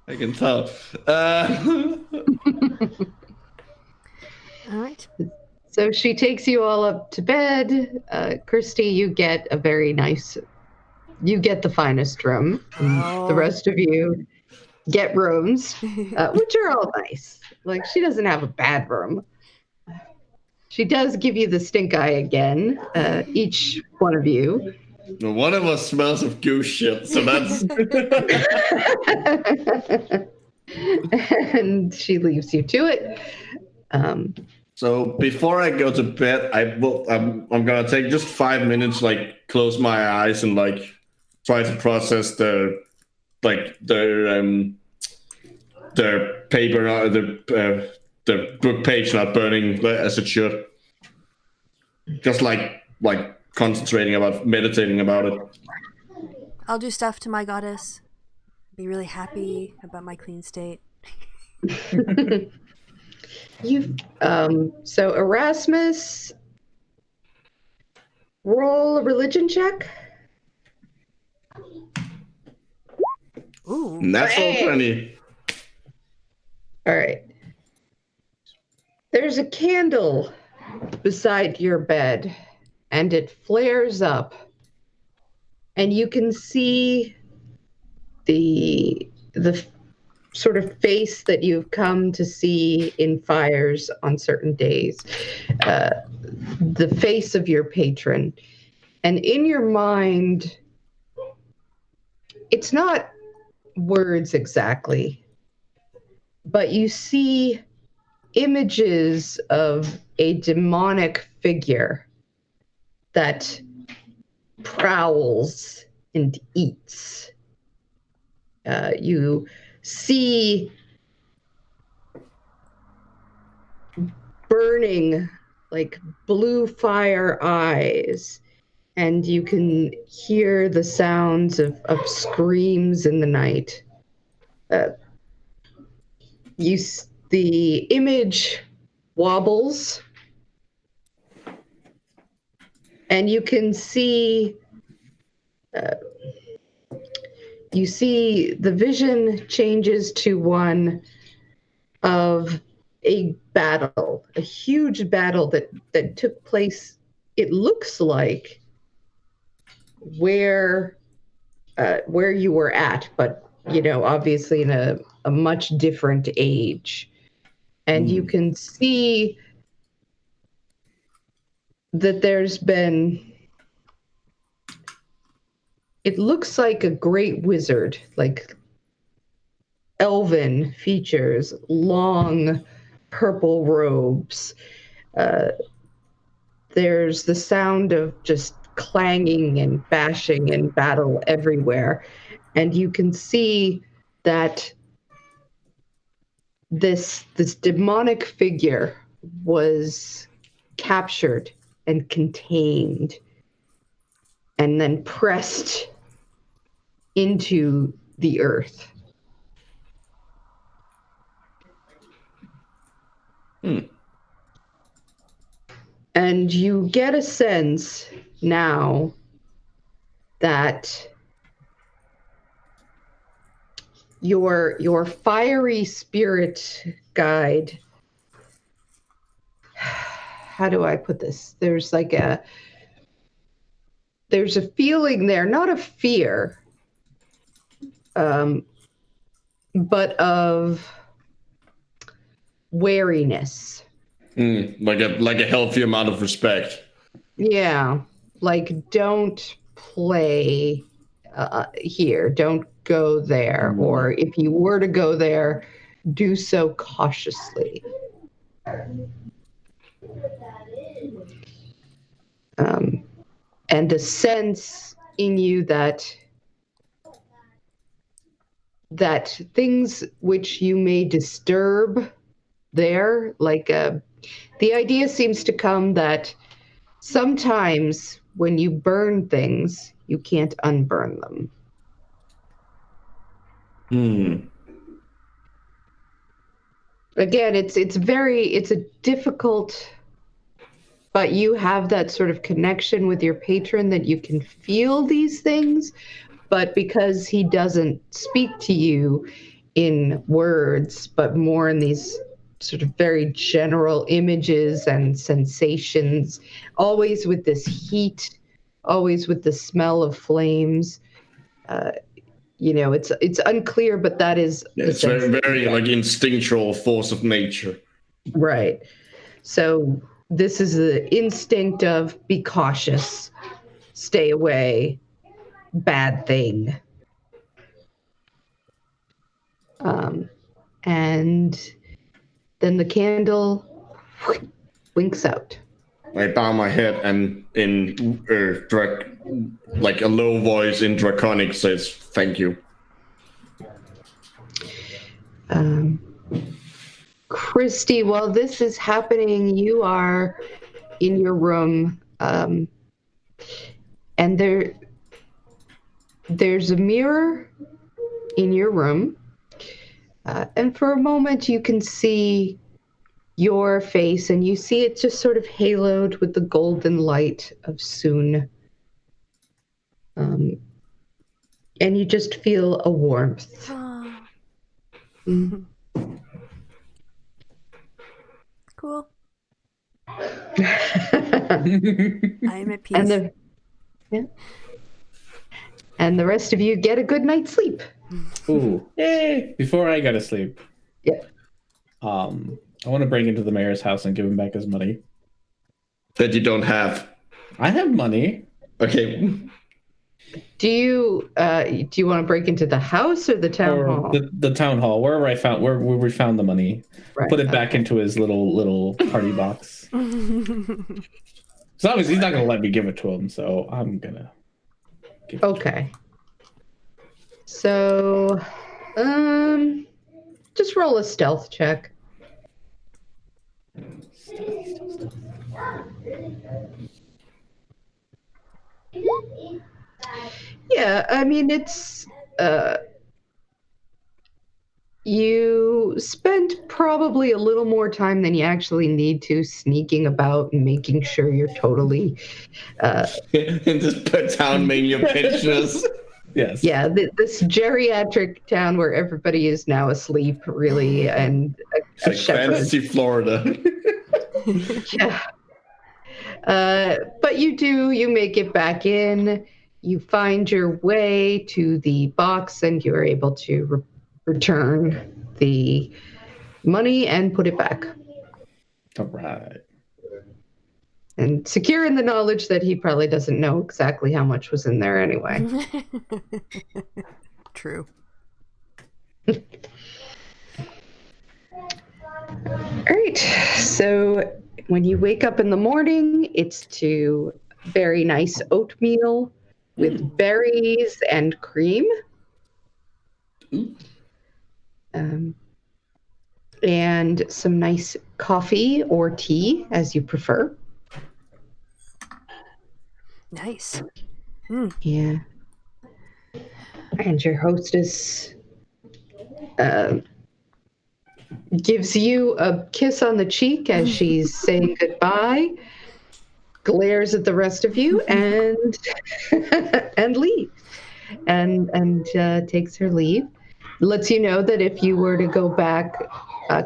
C: I can tell.
A: All right.
D: So she takes you all up to bed. Kirsty, you get you get the finest room. The rest of you get rooms, which are all nice. Like, she doesn't have a bad room. She does give you the stink eye again, each one of you.
C: One of us smells of goose shit, so that's...
D: And she leaves you to it.
C: So before I go to bed, I'm gonna take just 5 minutes, like close my eyes and like try to process the paper, the book page not burning as it should. Just like meditating about it.
A: I'll do stuff to my goddess. Be really happy about my clean state.
D: So Erasmus, roll a religion check.
A: Ooh.
C: Natural 20.
D: All right. There's a candle beside your bed, and it flares up, and you can see the sort of face that you've come to see in fires on certain days, the face of your patron. And in your mind, it's not words exactly, but you see images of a demonic figure that prowls and eats. You see burning, like blue fire eyes, and you can hear the sounds of screams in the night. The image wobbles, and you can see the vision changes to one of a battle, a huge battle that took place, it looks like, where you were at, but obviously in a much different age. And you can see that there's been, it looks like a great wizard, like elven features, long purple robes. There's the sound of just clanging and bashing and battle everywhere. And you can see that this demonic figure was captured and contained and then pressed into the earth. And you get a sense now that your fiery spirit guide, how do I put this? There's a feeling there, not of fear, but of wariness.
C: Like a healthy amount of respect.
D: Yeah, like don't play here, don't go there, or if you were to go there, do so cautiously. And a sense in you that things which you may disturb there, like the idea seems to come that sometimes when you burn things, you can't unburn them. Again, it's a difficult, but you have that sort of connection with your patron that you can feel these things, but because he doesn't speak to you in words, but more in these sort of very general images and sensations, always with this heat, always with the smell of flames. It's unclear, but that is
C: it's very, very like instinctual force of nature.
D: Right. So this is the instinct of be cautious, stay away, bad thing. And then the candle winks out.
C: I bow my head and in like a low voice in Draconic says, "Thank you."
D: Christy, while this is happening, you are in your room, and there's a mirror in your room, and for a moment you can see your face, and you see it just sort of haloed with the golden light of Soon. And you just feel a warmth.
A: Cool. I am at peace.
D: And the rest of you get a good night's sleep.
B: Ooh, yay! Before I go to sleep,
D: yeah.
B: I want to break into the mayor's house and give him back his money.
C: That you don't have.
B: I have money.
C: Okay.
D: Do you want to break into the house or the town hall?
B: The town hall, where we found the money. Right, put it back into his little party box. So obviously he's not gonna let me give it to him, so I'm gonna give it to him.
D: So just roll a stealth check. Yeah, I mean, it's you spent probably a little more time than you actually need to sneaking about and making sure you're totally
C: in this town mania pictures.
B: Yes.
D: Yeah, this geriatric town where everybody is now asleep, really, and a
C: like fantasy Florida.
D: Yeah. But you make it back in. You find your way to the box, and you're able to return the money and put it back.
B: All right.
D: And secure in the knowledge that he probably doesn't know exactly how much was in there anyway.
A: True.
D: All right. So when you wake up in the morning, it's to very nice oatmeal with berries and cream. And some nice coffee or tea, as you prefer.
A: Nice.
D: Yeah. And your hostess gives you a kiss on the cheek as she's saying goodbye, glares at the rest of you, and and leaves, and takes her leave. Lets you know that if you were to go back,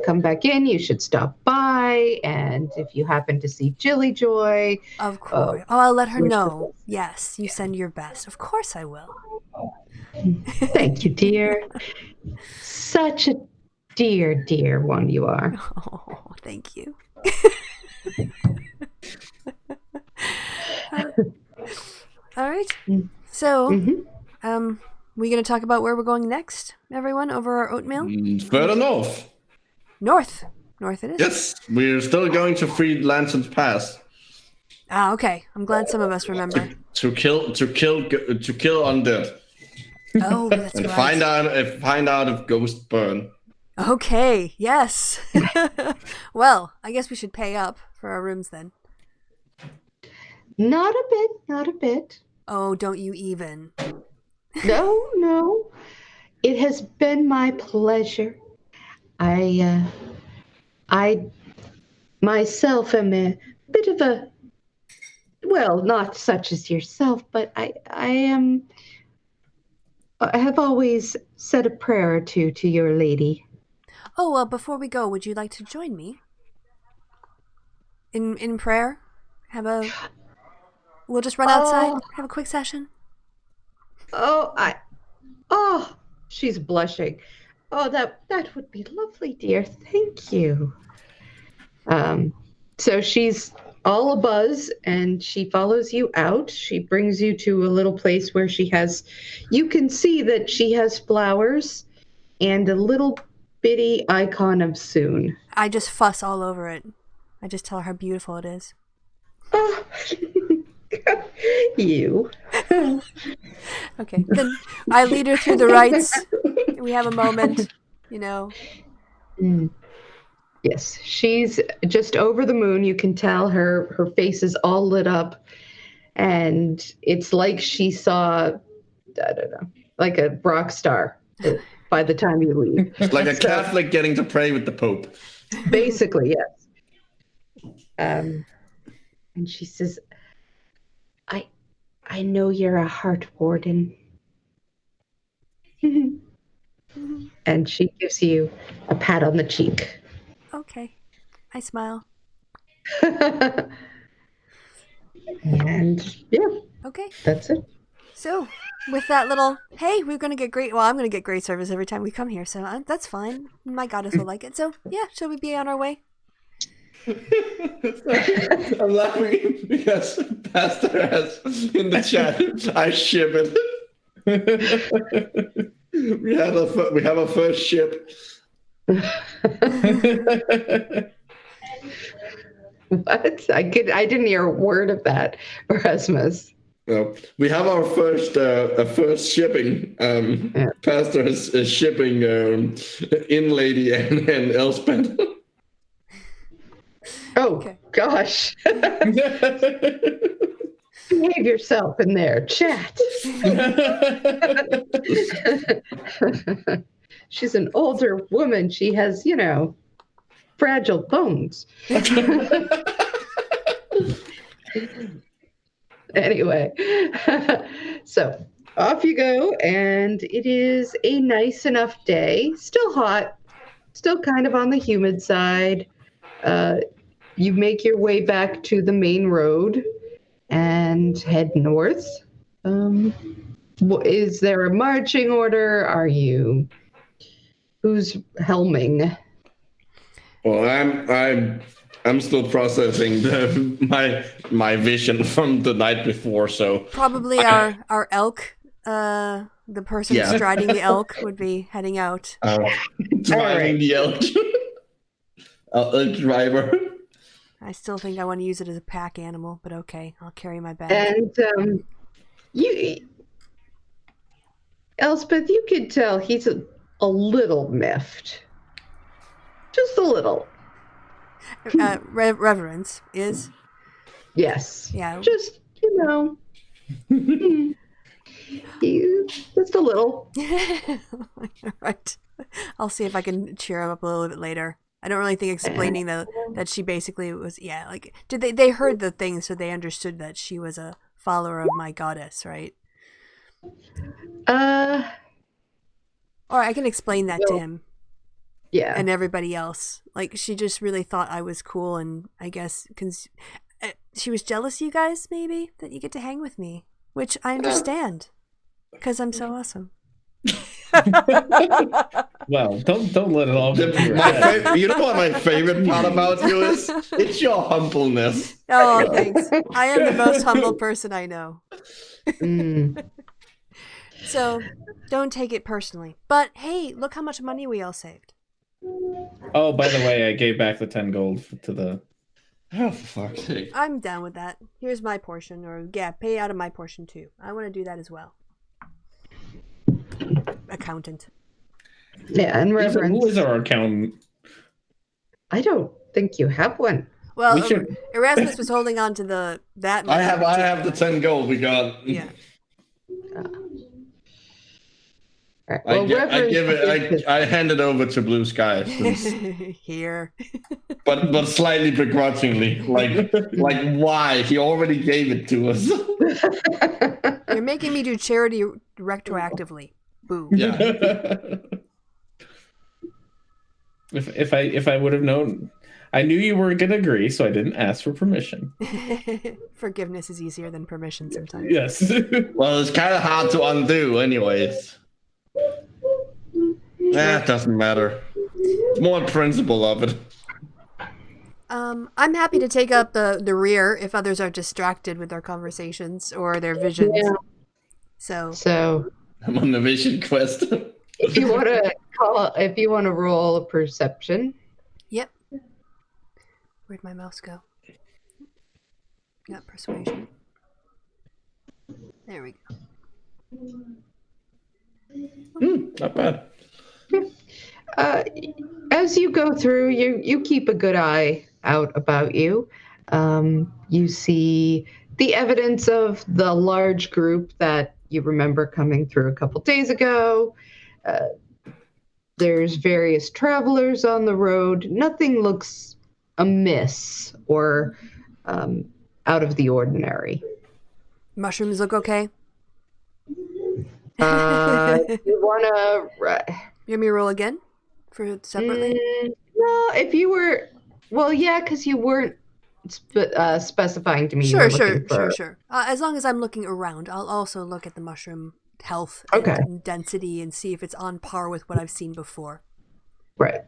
D: come back in, you should stop by, and if you happen to see Jilly Joy,
A: of course. I'll let her know. Yes, you send your best. Of course I will.
D: Thank you, dear. Such a dear one you are.
A: Oh, thank you. All right. So, we going to talk about where we're going next, everyone, over our oatmeal?
C: Further north.
A: North it is.
C: Yes, we're still going to free Lanson's Pass.
A: Ah, okay. I'm glad some of us remember.
C: To kill undead.
A: Oh, that's
C: and
A: right.
C: find out if ghosts burn.
A: Okay, yes. Well, I guess we should pay up for our rooms then.
D: Not a bit.
A: Oh, don't you even.
D: No. It has been my pleasure. I myself am a bit of a, well, not such as yourself, but I have always said a prayer or two to your lady.
A: Oh, well, before we go, would you like to join me in prayer? We'll just run outside, have a quick session.
D: She's blushing. Oh, that would be lovely, dear. Thank you. So she's all abuzz, and she follows you out. She brings you to a little place where you can see that she has flowers and a little bitty icon of Soon.
A: I just fuss all over it. I just tell her how beautiful it is.
D: Oh, you.
A: Okay, then I lead her through the rites. We have a moment,
D: Yes, she's just over the moon. You can tell her face is all lit up, and it's like she saw, I don't know, like a rock star by the time you leave.
C: Like a Catholic getting to pray with the Pope.
D: Basically, yes. And she says, I know you're a heart warden. And she gives you a pat on the cheek.
A: Okay. I smile.
D: And yeah.
A: Okay.
D: That's it.
A: So, with that little, hey, we're going to get great, well, I'm going to get great service every time we come here, so that's fine. My goddess will like it. So, yeah, shall we be on our way?
C: I'm laughing because Pastor has in the chat, I ship it. we have a first ship.
D: What? I didn't hear a word of that, Erasmus.
C: We have our first shipping. Pastor is shipping In Lady and Elspeth.
D: Oh,
A: Okay.
D: gosh. Behave yourself in there, chat. She's an older woman. She has, fragile bones. Anyway, so off you go, and it is a nice enough day. Still hot, still kind of on the humid side. You make your way back to the main road and head north. Is there a marching order? Who's helming?
C: Well, I'm still processing my vision from the night before, so
A: Probably our elk, the person striding the elk would be heading out.
C: driving the elk. Elk driver.
A: I still think I want to use it as a pack animal, but okay, I'll carry my bag.
D: And Elspeth, you could tell he's a little miffed. Just a little.
A: Reverence is?
D: Yes.
A: Yeah.
D: Just, just a little.
A: Right. I'll see if I can cheer him up a little bit later. I don't really think explaining that she basically was, they heard the thing, so they understood that she was a follower of my goddess, right?
D: Or
A: I can explain that to him.
D: Yeah.
A: And everybody else. Like, she just really thought I was cool, and I guess she was jealous of you guys, maybe, that you get to hang with me, which I understand, because I'm so awesome.
B: Well, don't let it all go through your head.
C: You know what my favorite part about you is? It's your humbleness.
A: Oh, thanks. I am the most humble person I know. So, don't take it personally. But, hey, look how much money we all saved.
B: Oh, by the way, I gave back the 10 gold to the...
C: Oh, for fuck's sake.
A: I'm down with that. Here's my portion, or, pay out of my portion, too. I want to do that as well. Accountant.
D: Yeah, and Reverence.
B: Who is our accountant?
D: I don't think you have one.
A: Well, Erasmus was holding on to that.
C: I have the 10 gold we got.
A: Yeah.
D: Right. Well,
C: I hand it over to Blue Sky.
A: Here.
C: but slightly begrudgingly. Like why? He already gave it to us.
A: You're making me do charity retroactively. Boo.
C: Yeah.
B: If I would have known, I knew you were gonna agree, so I didn't ask for permission.
A: Forgiveness is easier than permission sometimes.
B: Yes.
C: Well, it's kind of hard to undo, anyways. It doesn't matter. It's more principle of it.
A: I'm happy to take up the rear if others are distracted with their conversations or their visions.
D: Yeah.
A: So
C: I'm on the vision quest.
D: if you want to roll a perception.
A: Yep. Where'd my mouse go? Not persuasion. There we go.
C: Not bad.
D: As you go through, you keep a good eye out about you. You see the evidence of the large group that you remember coming through a couple days ago. There's various travelers on the road. Nothing looks amiss or out of the ordinary.
A: Mushrooms look okay?
D: You want to...
A: You want me to roll again? For separately?
D: No, if you were... Well, yeah, because you weren't specifying to me
A: Sure,
D: you're looking for.
A: sure. As long as I'm looking around, I'll also look at the mushroom health and density and see if it's on par with what I've seen before.
D: Right.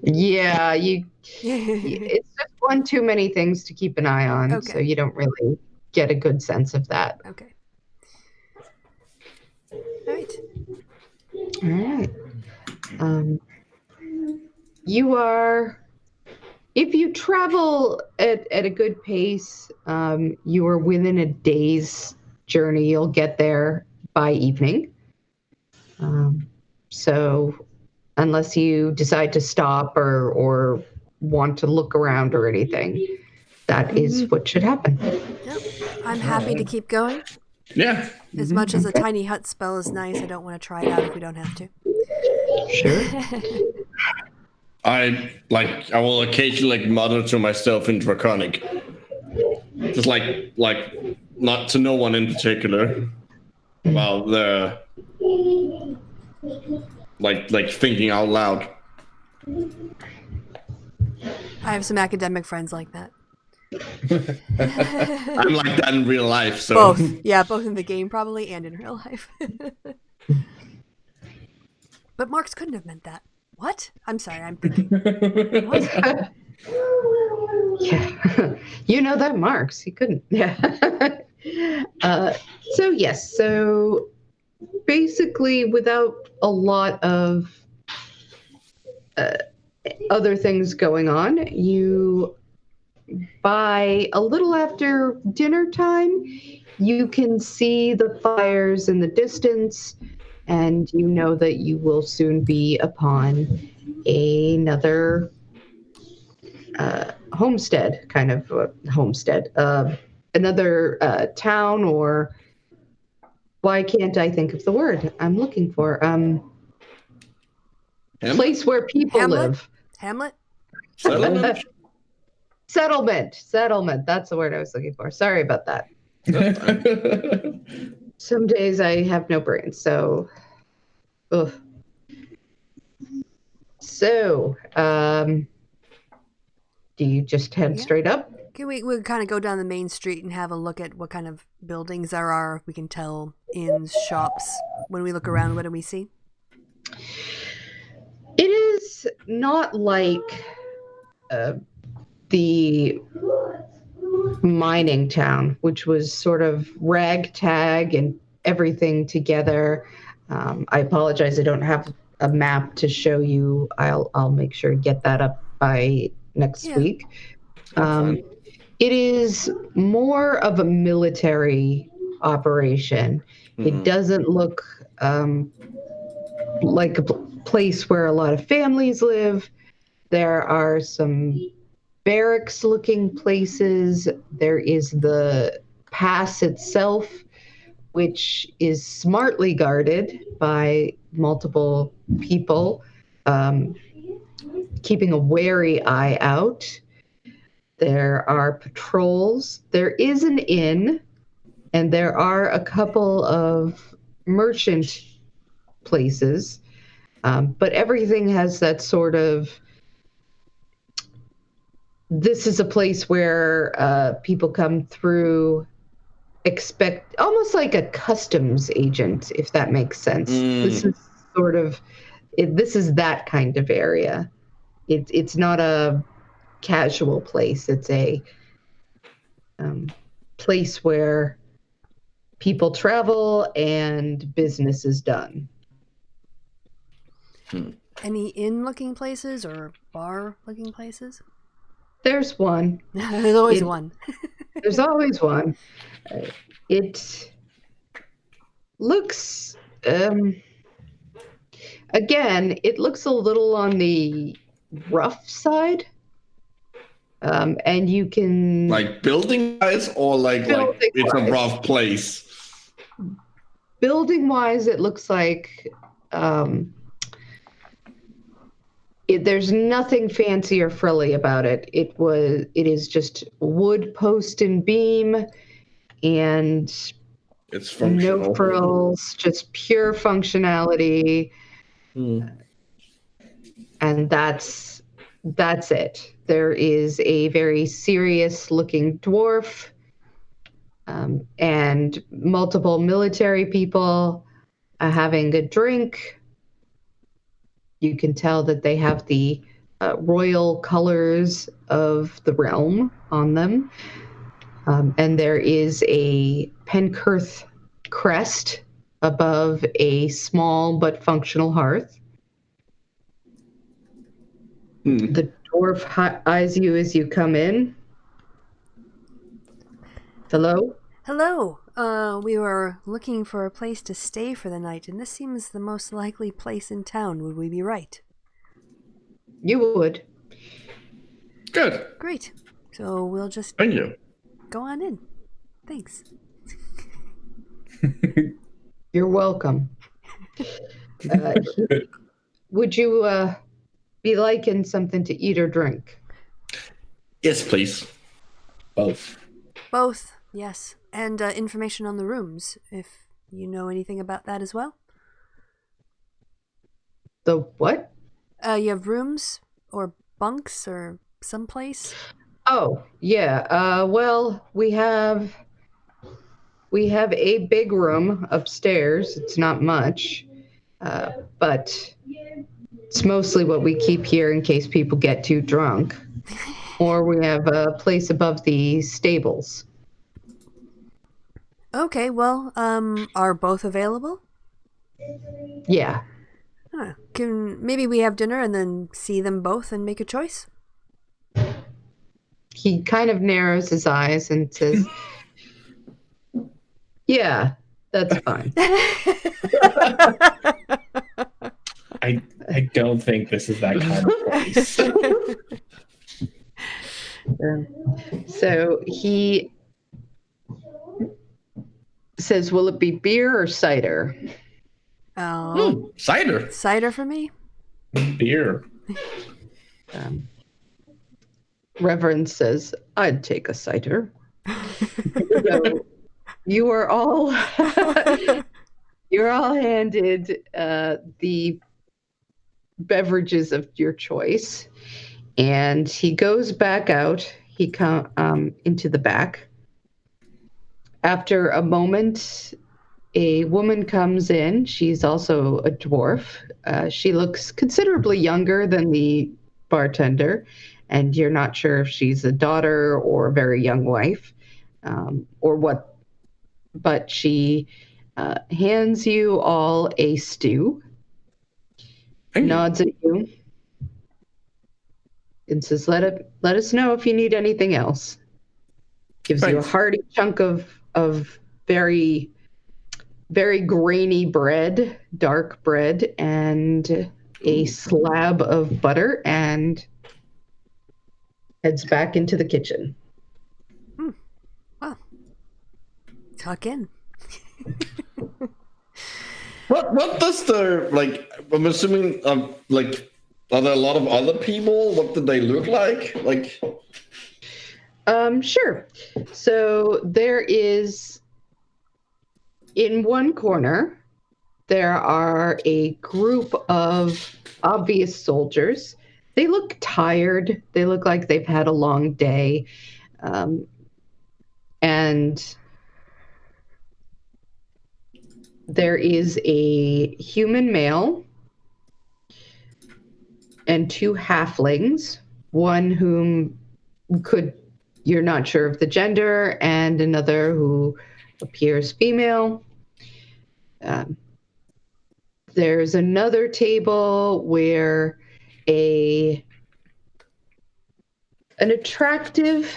D: Yeah, it's just one too many things to keep an eye on, so you don't really get a good sense of that.
A: Okay. All
D: right. You are, if you travel at a good pace, you are within a day's journey. You'll get there by evening. So unless you decide to stop or want to look around or anything, that is what should happen.
A: Yep. I'm happy to keep going.
C: Yeah.
A: As much as a tiny hut spell is nice, I don't want to try it out if we don't have to.
D: Sure.
C: I will occasionally mutter to myself in Draconic. Just like not to no one in particular. While they're like thinking out loud.
A: I have some academic friends like that.
C: I'm like that in real life, so
A: both in the game probably and in real life. But Marx couldn't have meant that. What? I'm sorry, I'm thinking. What?
D: Yeah, you know that Marx. He couldn't. Yeah. So basically, without a lot of other things going on, you, by a little after dinner time, you can see the fires in the distance, and you know that you will soon be upon another homestead, kind of homestead, another town, or why can't I think of the word I'm looking for? Place where people live.
A: Hamlet?
D: Settlement. That's the word I was looking for. Sorry about that. Some days I have no brain, so. Ugh. So, do you just head straight up?
A: Can we'll kind of go down the main street and have a look at what kind of buildings there are? We can tell inns, shops. When we look around, what do we see?
D: It is not like the mining town, which was sort of ragtag and everything together. I apologize, I don't have a map to show you. I'll make sure to get that up by next week. It is more of a military operation. Mm-hmm. It doesn't look like a place where a lot of families live. There are some barracks-looking places. There is the pass itself, which is smartly guarded by multiple people, keeping a wary eye out. There are patrols. There is an inn, and there are a couple of merchant places, but everything has that sort of, this is a place where people come through, expect, almost like a customs agent, if that makes sense. This is sort of, this is that kind of area. It's not a casual place. It's a place where people travel and business is done.
A: Any inn-looking places or bar-looking places?
D: There's one.
A: There's always one.
D: There's always one. It looks, again, it looks a little on the rough side. And you can...
C: Like building-wise, or like it's a rough place?
D: Building-wise, it looks like... there's nothing fancy or frilly about it. It is just wood post and beam, and
C: it's functional.
D: No frills, just pure functionality. And that's That's it. There is a very serious-looking dwarf and multiple military people having a drink. You can tell that they have the royal colors of the realm on them. And there is a Penkirth crest above a small but functional hearth. The dwarf eyes you as you come in. Hello?
A: Hello. We were looking for a place to stay for the night, and this seems the most likely place in town. Would we be right?
D: You would.
C: Good.
A: Great. So we'll just
C: Thank you.
A: go on in. Thanks.
D: You're welcome. Would you be liking something to eat or drink?
C: Yes, please.
B: Both.
A: Both, yes. And information on the rooms, if you know anything about that as well.
D: The what?
A: You have rooms or bunks or someplace?
D: Oh, yeah. Well, we have a big room upstairs. It's not much, but it's mostly what we keep here in case people get too drunk. Or we have a place above the stables.
A: Okay, well, are both available?
D: Yeah.
A: Huh. Maybe we have dinner and then see them both and make a choice?
D: He kind of narrows his eyes and says, yeah, that's fine.
B: I don't think this is that kind of place.
D: So he says, will it be beer or cider?
A: Oh,
C: Cider.
A: cider for me?
B: Beer.
D: Reverend says, I'd take a cider. So you are all you're all handed the beverages of your choice, and he goes back out. He comes into the back. After a moment, a woman comes in. She's also a dwarf. She looks considerably younger than the bartender, and you're not sure if she's a daughter or a very young wife, or what. But she hands you all a stew, nods at you, and says, let us know if you need anything else. Gives you a hearty chunk of very, very grainy bread, dark bread, and a slab of butter, and heads back into the kitchen.
A: Well, tuck in.
C: What does the, like, I'm assuming, like, are there a lot of other people? What do they look like? Like,
D: sure. So there is, in one corner, there are a group of obvious soldiers. They look tired. They look like they've had a long day. And there is a human male and two halflings, one whom you're not sure of the gender, and another who appears female. There's another table where an attractive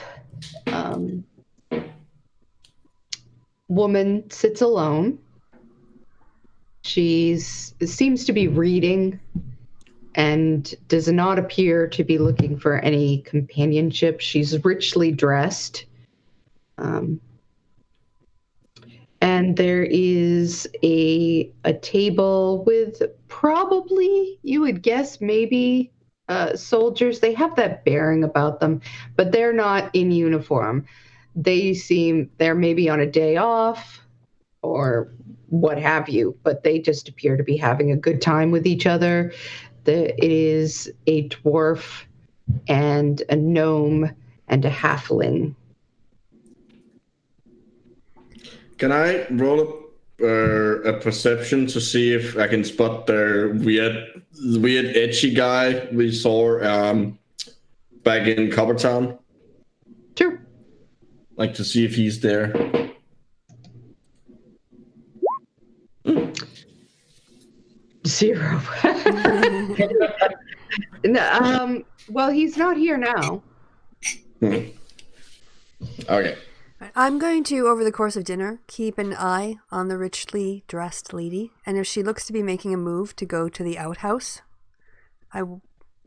D: woman sits alone. She seems to be reading and does not appear to be looking for any companionship. She's richly dressed. And there is a table with probably, you would guess, maybe soldiers. They have that bearing about them, but they're not in uniform. They're maybe on a day off or what have you, but they just appear to be having a good time with each other. It is a dwarf and a gnome and a halfling.
C: Can I roll a perception to see if I can spot the weird edgy guy we saw back in Coppertown?
D: Sure.
C: Like to see if he's there.
D: Zero. No, well, he's not here now.
C: Okay.
A: I'm going to, over the course of dinner, keep an eye on the richly dressed lady, and if she looks to be making a move to go to the outhouse, I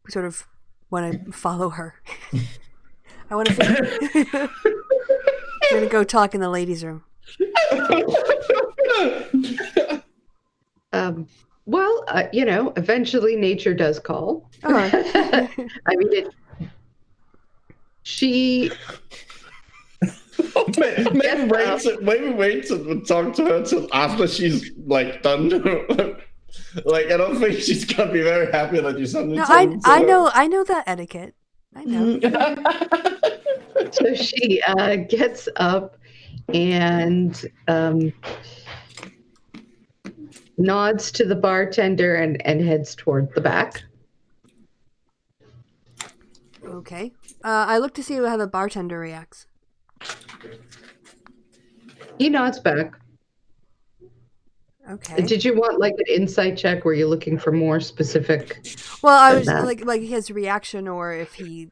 A: sort of want to follow her. I want to I'm going to go talk in the ladies' room.
D: Well, eventually nature does call.
A: Uh-huh.
D: I mean, she...
C: Maybe wait to talk to her till after she's like done. Like I don't think she's gonna be very happy that you suddenly.
A: No, I know that etiquette. I know.
D: So she gets up and nods to the bartender and heads toward the back.
A: Okay. I look to see how the bartender reacts.
D: He nods back.
A: Okay.
D: Did you want like an insight check? Were you looking for more specific?
A: Well, I was like his reaction, or if he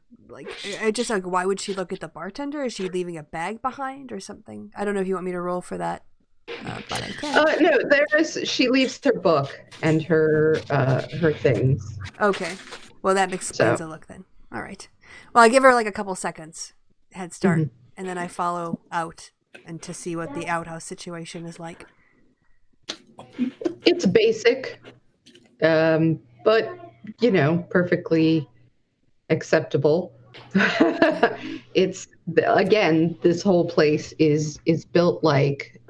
A: I just like, why would she look at the bartender? Is she leaving a bag behind or something? I don't know if you want me to roll for that, but I can.
D: No, she leaves her book and her things.
A: Okay. Well, that explains the look then. All right. Well, I give her like a couple seconds head start, and then I follow out and to see what the outhouse situation is like.
D: It's basic, but perfectly acceptable. It's again, this whole place is built like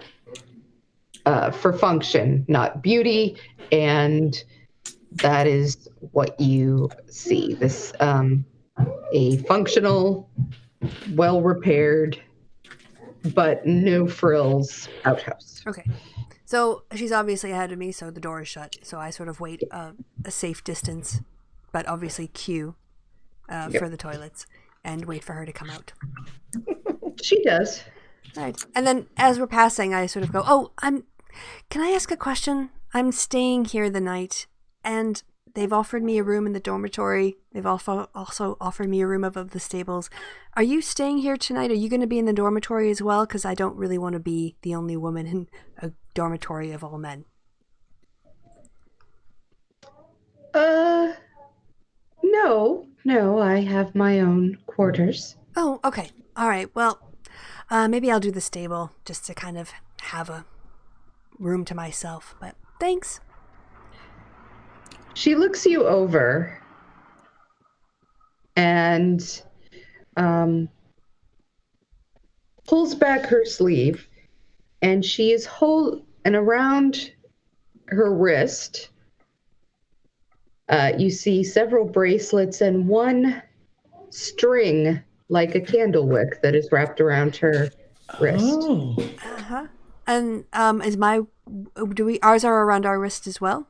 D: for function, not beauty, and that is what you see. This a functional, well repaired, but no frills outhouse.
A: Okay. So she's obviously ahead of me, so the door is shut. So I sort of wait a safe distance, but obviously queue for the toilets and wait for her to come out.
D: She does.
A: All right. And then as we're passing, I sort of go, can I ask a question? I'm staying here the night, and they've offered me a room in the dormitory. They've also offered me a room above the stables. Are you staying here tonight? Are you going to be in the dormitory as well? Because I don't really want to be the only woman in a dormitory of all men.
D: No, I have my own quarters.
A: Oh, okay. All right. Well, maybe I'll do the stable just to kind of have a room to myself, but thanks.
D: She looks you over and pulls back her sleeve, and she is and around her wrist, you see several bracelets and one string like a candle wick that is wrapped around her wrist.
B: Oh.
A: Uh-huh. And ours are around our wrist as well?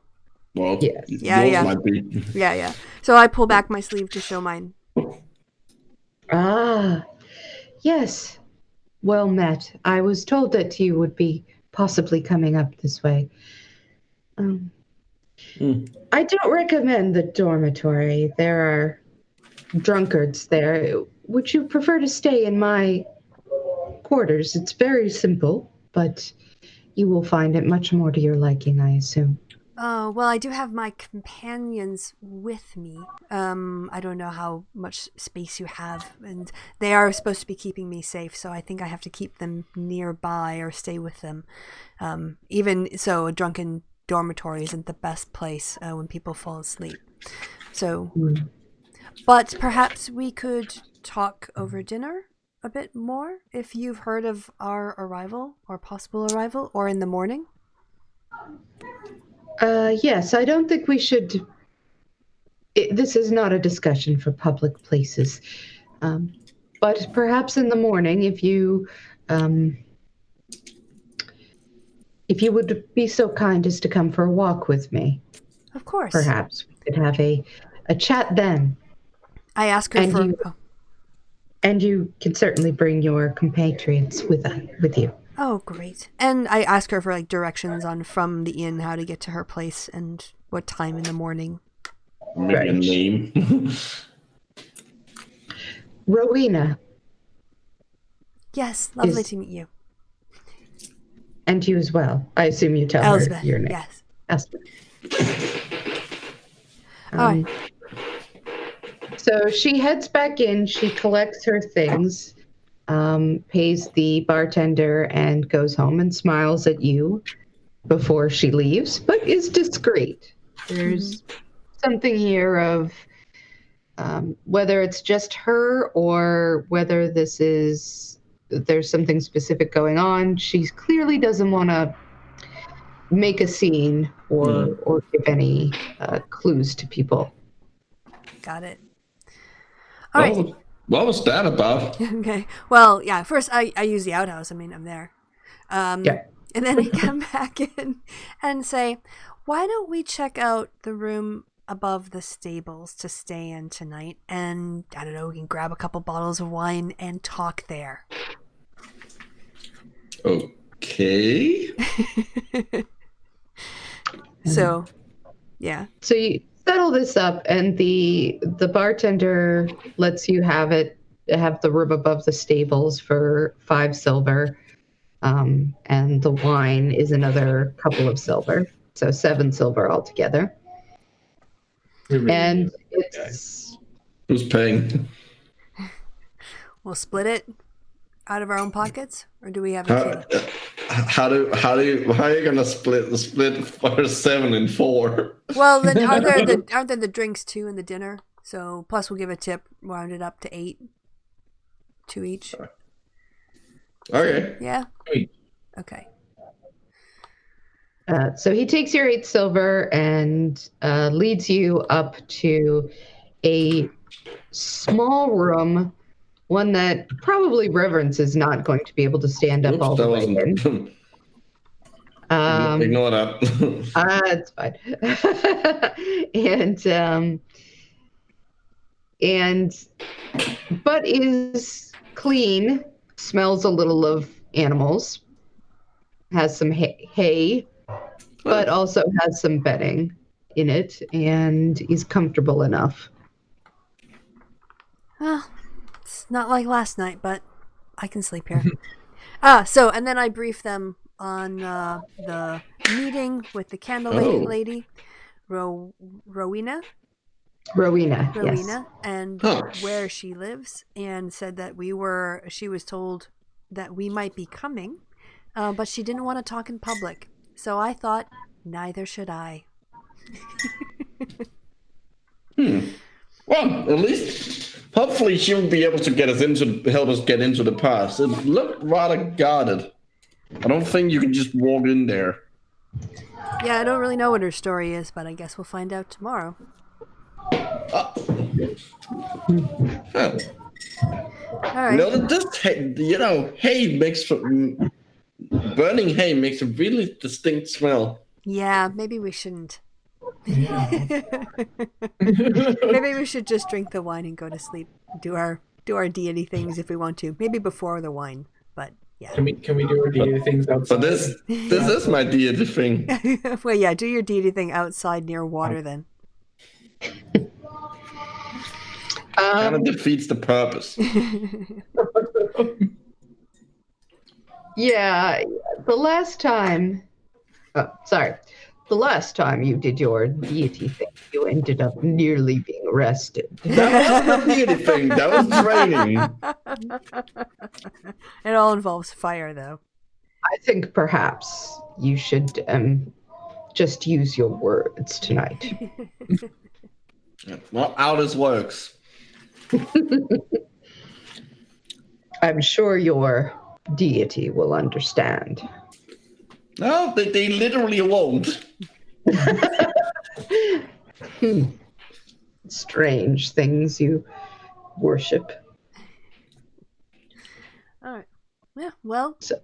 C: Well,
D: yes.
C: Yours might be.
A: Yeah. So I pull back my sleeve to show mine.
D: Ah, yes. Well met. I was told that you would be possibly coming up this way. I don't recommend the dormitory. There are drunkards there. Would you prefer to stay in my quarters? It's very simple, but you will find it much more to your liking, I assume.
A: Well, I do have my companions with me. I don't know how much space you have, and they are supposed to be keeping me safe, so I think I have to keep them nearby or stay with them. Even so, a drunken dormitory isn't the best place when people fall asleep. So, but perhaps we could talk over dinner a bit more if you've heard of our arrival or possible arrival, or in the morning.
D: Yes, I don't think we should This is not a discussion for public places. But perhaps in the morning, if you would be so kind as to come for a walk with me.
A: Of course.
D: Perhaps we could have a chat then.
A: I ask her
D: And you can certainly bring your compatriots with you.
A: Oh, great. And I ask her for directions from the inn how to get to her place and what time in the morning.
C: Maybe a name.
D: Rowena.
A: Yes, lovely to meet you.
D: And you as well. I assume you tell
A: Elspeth,
D: her your name.
A: Yes.
D: Elspeth.
A: All right.
D: So she heads back in. She collects her things, pays the bartender, and goes home and smiles at you before she leaves, but is discreet. There's something here of whether it's just her or whether there's something specific going on. She clearly doesn't want to make a scene or give any clues to people.
A: Got it. All right.
C: What was that about?
A: Okay. Well, yeah. First, I use the outhouse. I mean, I'm there.
D: Yeah.
A: And then I come back in and say, why don't we check out the room above the stables to stay in tonight? And, I don't know, we can grab a couple bottles of wine and talk there.
C: Okay.
A: So, yeah.
D: So you settle this up, and the bartender lets you have the room above the stables for 5 silver, and the wine is another couple of silver, so 7 silver altogether. And it's
C: who's paying?
A: We'll split it out of our own pockets, or do we have a king?
C: How are you gonna split for 7 and 4?
A: Well, then aren't there the drinks too and the dinner? So plus we'll give a tip, round it up to 8, 2 each.
C: Okay.
A: Yeah. Okay.
D: So he takes your 8 silver and leads you up to a small room, one that probably Reverence is not going to be able to stand up all the way in.
C: Ignore that.
D: It's fine. But is clean, smells a little of animals, has some hay, but also has some bedding in it, and is comfortable enough.
A: Well, it's not like last night, but I can sleep here. And then I brief them on the meeting with the candle lady, Rowena,
D: yes.
A: and where she lives, and said that she was told that we might be coming, but she didn't want to talk in public. So I thought, neither should I.
C: Well, at least, hopefully she'll be able to help us get into the pass. It looked rather guarded. I don't think you can just walk in there.
A: Yeah, I don't really know what her story is, but I guess we'll find out tomorrow.
C: All
A: right.
C: Burning hay makes a really distinct smell.
A: Yeah, maybe we shouldn't. Maybe we should just drink the wine and go to sleep. Do our deity things if we want to. Maybe before the wine, but yeah.
B: Can we do our deity things outside?
C: But this is my deity thing.
A: Well, yeah, do your deity thing outside near water then.
C: Kind of defeats the purpose.
D: Yeah, the last time you did your deity thing, you ended up nearly being arrested.
C: That wasn't a deity thing. That was training.
A: It all involves fire, though.
D: I think perhaps you should just use your words tonight.
C: Well, how this works.
D: I'm sure your deity will understand.
C: No, they literally won't.
D: strange things you worship.
A: All right. Yeah. Well.
D: So,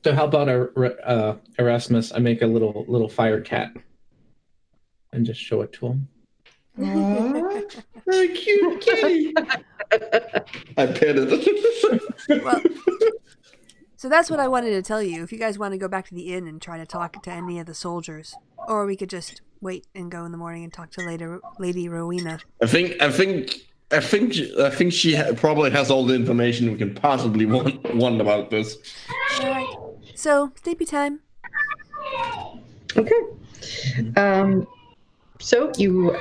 B: So how about Erasmus? I make a little fire cat and just show it to him.
C: Aww, a cute kitty. I pet it.
A: Well, so that's what I wanted to tell you. If you guys want to go back to the inn and try to talk to any of the soldiers, or we could just wait and go in the morning and talk to Lady Rowena.
C: I think she probably has all the information we can possibly want about this.
A: All right. So sleepy time.
D: okay. So you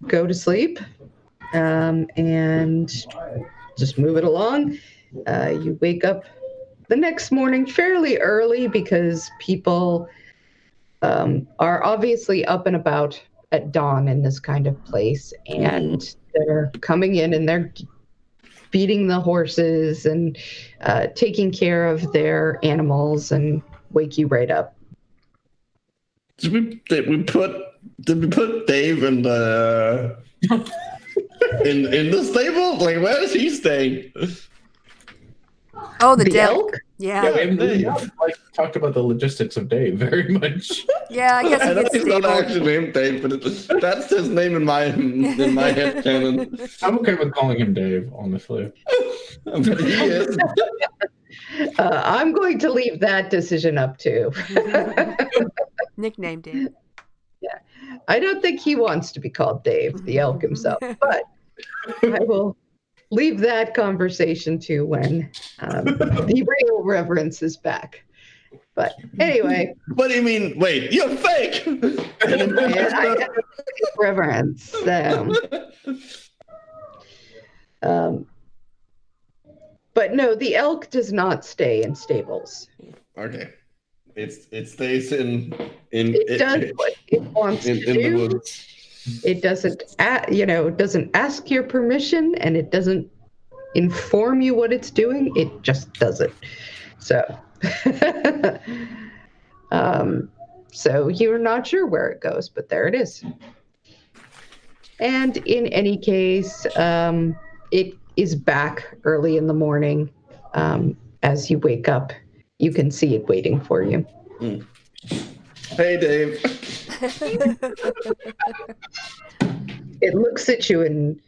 D: go to sleep, and just move it along. You wake up the next morning fairly early because people are obviously up and about at dawn in this kind of place, and they're coming in and they're feeding the horses and taking care of their animals and wake you right up.
C: Did we put Dave in the in the stable? Like, where is he staying?
A: Oh, the
D: elk?
A: Yeah.
B: We haven't talked about the logistics of Dave very much.
A: Yeah, I guess
C: I know
A: it's
C: he's not
A: stable.
C: actually named Dave, but that's his name in my head canon.
B: I'm okay with calling him Dave, honestly.
C: But he is.
D: I'm going to leave that decision up to.
A: Nicknamed Dave.
D: Yeah, I don't think he wants to be called Dave, the elk himself, but I will leave that conversation to when the real reverence is back. But anyway.
C: What do you mean? Wait, you're fake!
D: And I have reverence. But no, the elk does not stay in stables.
C: Okay. It stays in
D: It does what it wants to do.
C: The woods.
D: It doesn't, it doesn't ask your permission, and it doesn't inform you what it's doing. It just does it. So, so you're not sure where it goes, but there it is. And in any case, it is back early in the morning. As you wake up, you can see it waiting for you.
C: Hey, Dave.
D: It looks at you and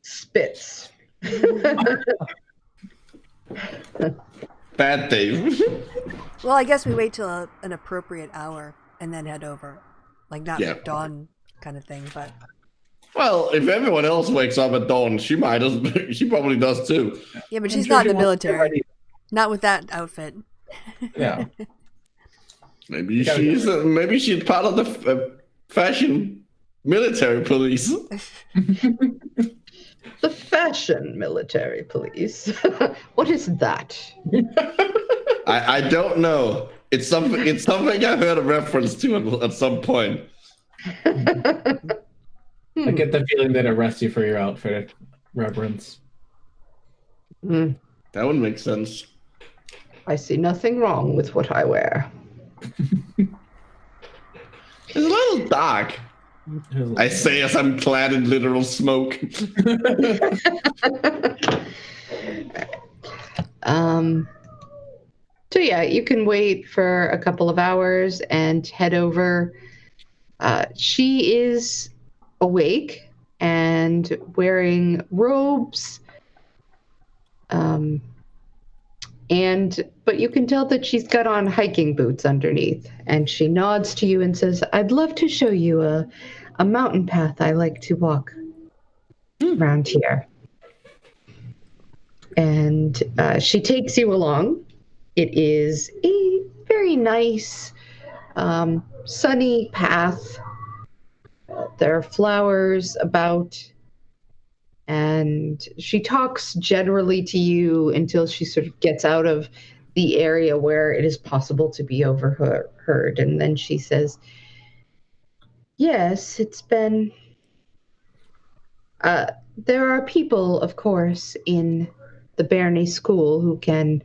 D: spits.
C: Bad Dave.
A: Well, I guess we wait till an appropriate hour and then head over. Like, not dawn kind of thing, but...
C: Well, if everyone else wakes up at dawn, she probably does too.
A: Yeah, but she's not in the military. Not with that outfit.
B: Yeah.
C: Maybe she's part of the fashion military police.
D: The fashion military police. What is that?
C: I don't know. It's something I heard a reference to at some point.
B: I get the feeling that arrests you for your outfit, Reverence.
C: That would make sense.
D: I see nothing wrong with what I wear.
C: It's a little dark. I say as I'm clad in literal smoke.
D: So yeah, you can wait for a couple of hours and head over. She is awake and wearing robes. But you can tell that she's got on hiking boots underneath, and she nods to you and says, "I'd love to show you a mountain path I like to walk around here." And she takes you along. It is a very nice, sunny path. There are flowers about. And she talks generally to you until she sort of gets out of the area where it is possible to be overheard. And then she says, "Yes, it's been... there are people, of course, in the Bernay school who can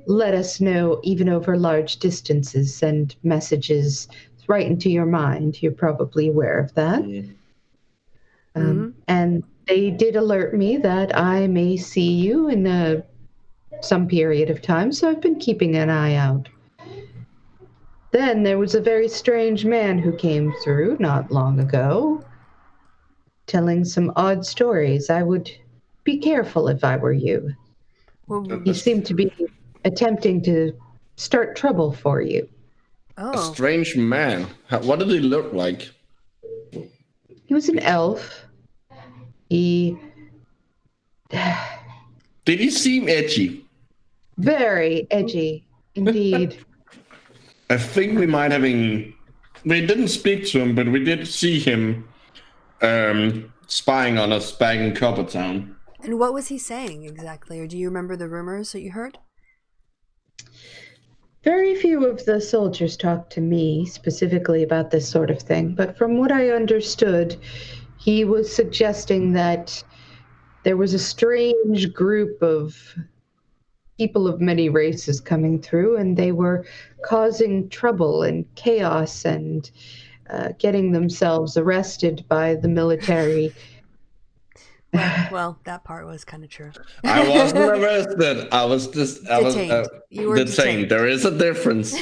D: let us know, even over large distances, send messages right into your mind. You're probably aware of that." And they did alert me that I may see you in some period of time, so I've been keeping an eye out. Then there was a very strange man who came through not long ago, telling some odd stories. I would be careful if I were you. He seemed to be attempting to start trouble for you.
C: A strange man. What did he look like?
D: He was an elf. Did
C: he seem edgy?
D: Very edgy, indeed.
C: I think we might have we didn't speak to him, but we did see him spying on us back in Copper Town.
A: And what was he saying exactly? Or do you remember the rumors that you heard?
D: Very few of the soldiers talked to me specifically about this sort of thing, but from what I understood, he was suggesting that there was a strange group of people of many races coming through, and they were causing trouble and chaos and getting themselves arrested by the military.
A: Well, that part was kind of true.
C: I wasn't arrested. I was
A: detained. You were detained.
C: There is a difference.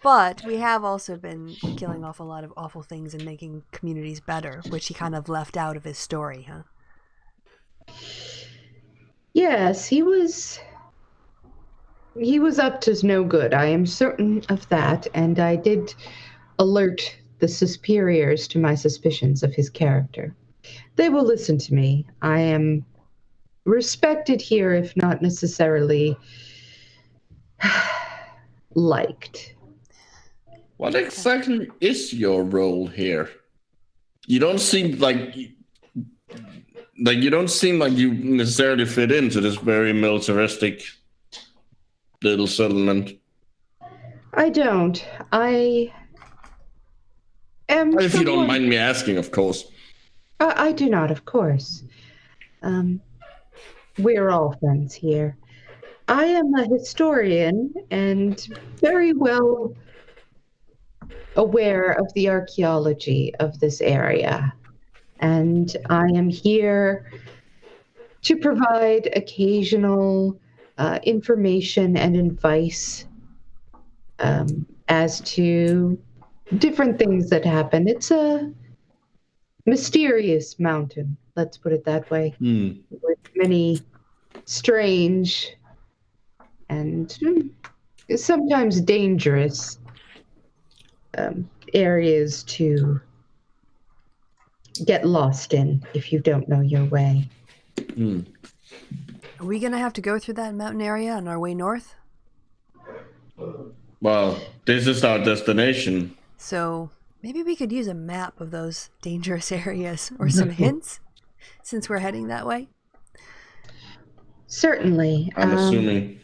A: But we have also been killing off a lot of awful things and making communities better, which he kind of left out of his story, huh?
D: Yes, he was up to no good. I am certain of that, and I did alert the superiors to my suspicions of his character. They will listen to me. I am respected here, if not necessarily liked.
C: What exactly is your role here? You don't seem like you don't seem like you necessarily fit into this very militaristic little settlement.
D: I don't. I am.
C: If you don't mind me asking, of course.
D: I do not, of course. We're all friends here. I am a historian and very well aware of the archaeology of this area. And I am here to provide occasional information and advice as to different things that happen. It's a mysterious mountain, let's put it that way, with many strange and sometimes dangerous areas to get lost in if you don't know your way.
A: Are we going to have to go through that mountain area on our way north?
C: Well, this is our destination.
A: So maybe we could use a map of those dangerous areas or some hints since we're heading that way.
D: Certainly.
C: I'm assuming.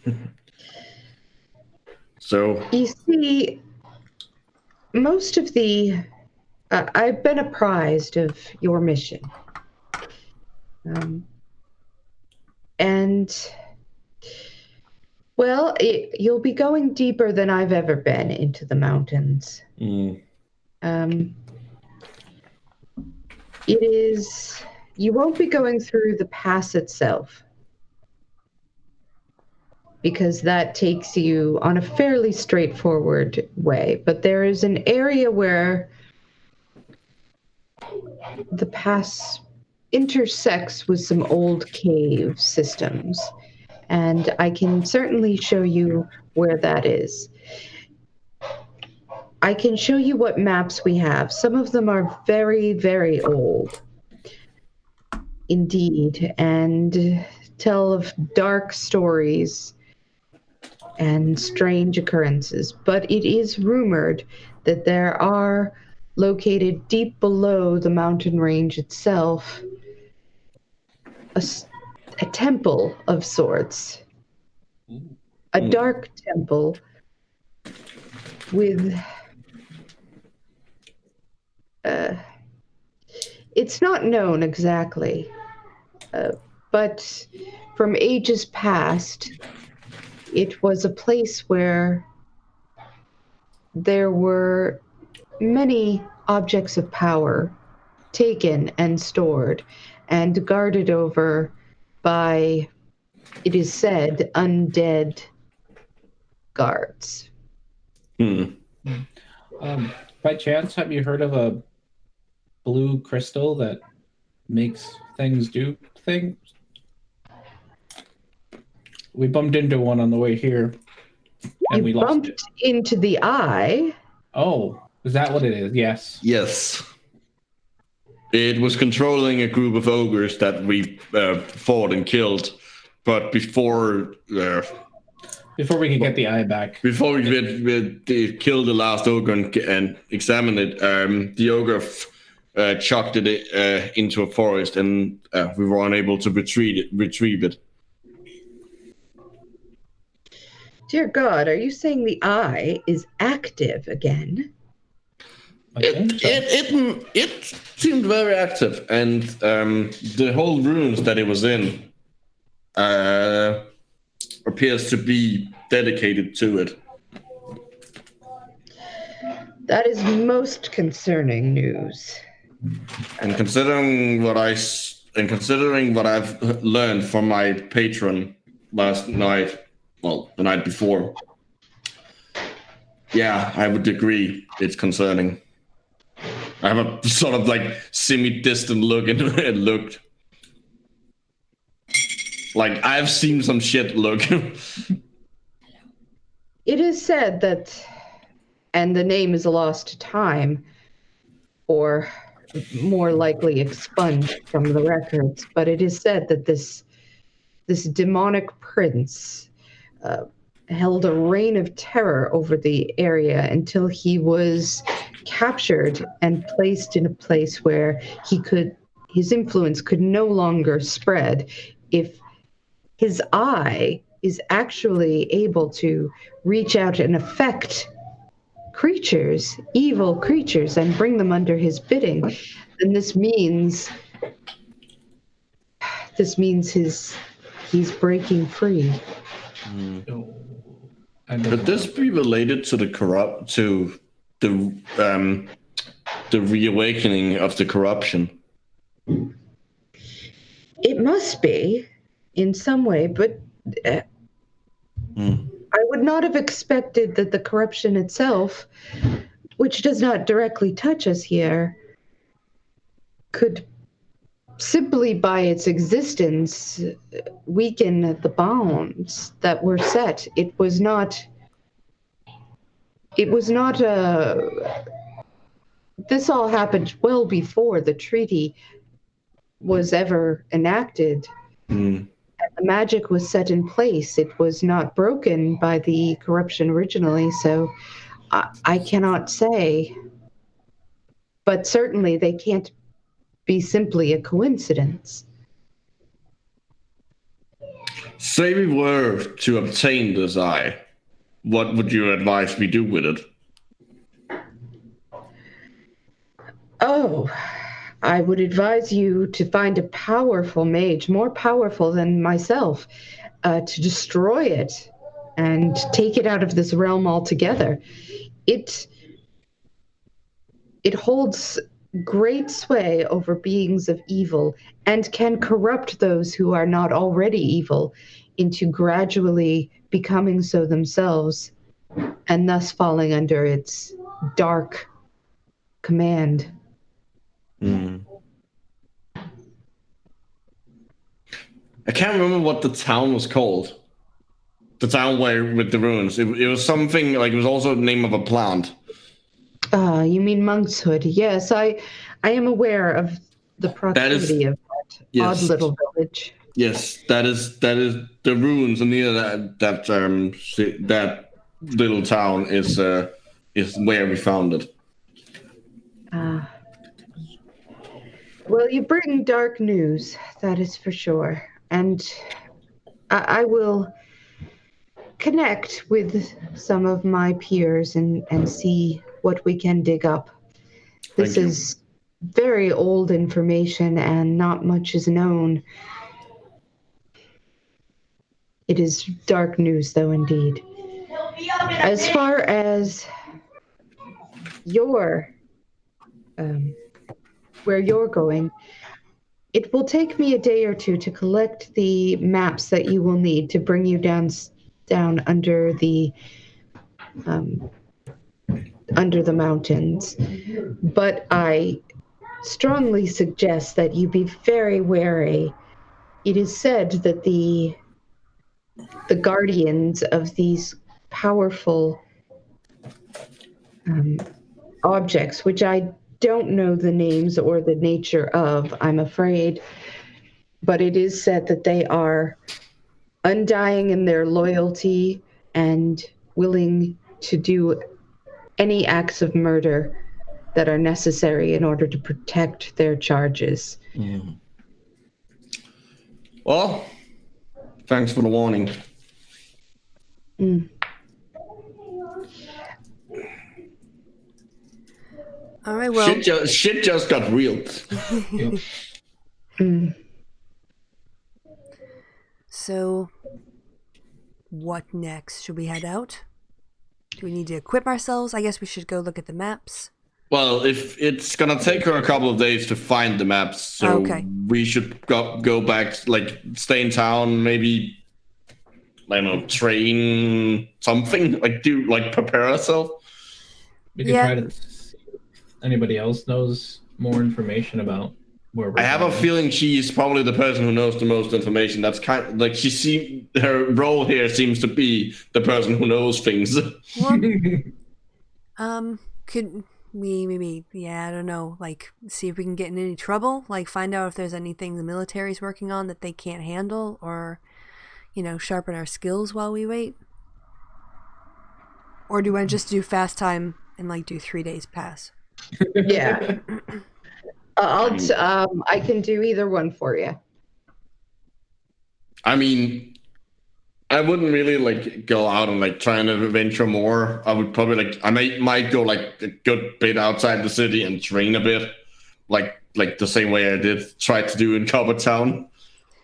C: So
D: you see, most of I've been apprised of your mission. And, well, you'll be going deeper than I've ever been into the mountains. You won't be going through the pass itself, because that takes you on a fairly straightforward way. But there is an area where the pass intersects with some old cave systems, and I can certainly show you where that is. I can show you what maps we have. Some of them are very, very old, indeed, and tell of dark stories and strange occurrences. But it is rumored that there are, located deep below the mountain range itself, a temple of sorts. A dark temple with... it's not known exactly, but from ages past, it was a place where there were many objects of power taken and stored and guarded over by, it is said, undead guards.
B: By chance, have you heard of a blue crystal that makes things do things? We bumped into one on the way here, and we lost it.
D: Into the eye.
B: Oh, is that what it is? Yes.
C: Yes. It was controlling a group of ogres that we fought and killed, but before we
B: could get the eye back,
C: before we could kill the last ogre and examine it, the ogre chucked it into a forest, and we were unable to retrieve it.
D: Dear God, are you saying the eye is active again?
C: It seemed very active, and the whole runes that it was in appears to be dedicated to it.
D: That is most concerning news.
C: And considering what I've learned from my patron last night, well, the night before, yeah, I would agree. It's concerning. I have a sort of like semi-distant look into it. It looked like I've seen some shit look.
D: It is said that, and the name is lost to time, or more likely expunged from the records, but it is said that this demonic prince held a reign of terror over the area until he was captured and placed in a place where his influence could no longer spread. If his eye is actually able to reach out and affect creatures, evil creatures, and bring them under his bidding, then this means he's breaking free.
C: Could this be related to the reawakening of the corruption?
D: It must be, in some way, but I would not have expected that the corruption itself, which does not directly touch us here, could simply by its existence weaken the bonds that were set. It was not this all happened well before the treaty was ever enacted. And the magic was set in place. It was not broken by the corruption originally, so I cannot say. But certainly they can't be simply a coincidence.
C: Say we were to obtain this eye, what would you advise we do with it?
D: Oh, I would advise you to find a powerful mage, more powerful than myself, to destroy it and take it out of this realm altogether. It holds great sway over beings of evil and can corrupt those who are not already evil into gradually becoming so themselves and thus falling under its dark command.
C: I can't remember what the town was called. The town with the ruins. It was something like, it was also the name of a plant.
D: You mean Monkshood? Yes, I am aware of the proximity of that odd little village.
C: Yes, that is the ruins, and near that little town is where we found it.
D: Well, you bring dark news, that is for sure, and I will connect with some of my peers and see what we can dig up. This is very old information and not much is known. It is dark news, though, indeed. As far as your where you're going. It will take me a day or two to collect the maps that you will need to bring you down under the mountains. But I strongly suggest that you be very wary. It is said that the guardians of these powerful objects, which I don't know the names or the nature of, I'm afraid, but it is said that they are undying in their loyalty and willing to do any acts of murder that are necessary in order to protect their charges.
C: Mm. Well, thanks for the warning.
A: All right, well...
C: Shit just got real.
A: So, what next? Should we head out? Do we need to equip ourselves? I guess we should go look at the maps.
C: Well, if it's gonna take her a couple of days to find the maps, so we should go back, like, stay in town, maybe, I don't know, train something, prepare ourselves.
B: We could try to see if anybody else knows more information about where we're
C: I have a feeling she's probably the person who knows the most information. That's kind of like her role here seems to be the person who knows things.
A: Well, could we maybe, I don't know, like, see if we can get in any trouble? Like, find out if there's anything the military's working on that they can't handle, or, sharpen our skills while we wait? Or do I just do fast time and, like, do 3 days pass?
D: Yeah. I can do either one for you.
C: I mean, I wouldn't really go out and try and adventure more. I would probably I might go a good bit outside the city and train a bit, like the same way I did try to do in Copper Town.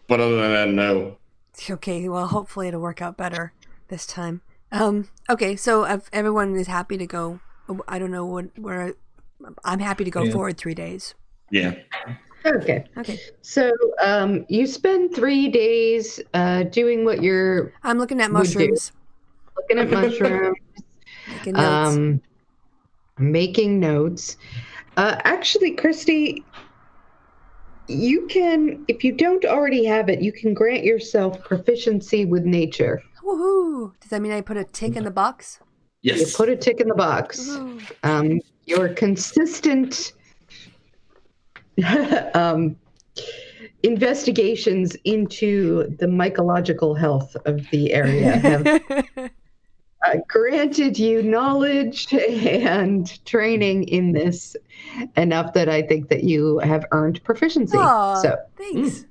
C: But other than that, no.
A: Okay, well, hopefully it'll work out better this time. Okay, so if everyone is happy to go, I don't know where I'm happy to go forward 3 days.
C: Yeah.
D: Okay. So you spend 3 days doing what you're...
A: I'm looking at mushrooms.
D: Looking at mushrooms.
A: Making notes.
D: Making notes. Actually, Christy, you can, if you don't already have it, you can grant yourself proficiency with nature.
A: Woohoo! Does that mean I put a tick in the box?
C: Yes.
D: You put a tick in the box. Your consistent... investigations into the mycological health of the area have granted you knowledge and training in this enough that I think that you have earned proficiency.
A: Aww,
D: so
A: thanks.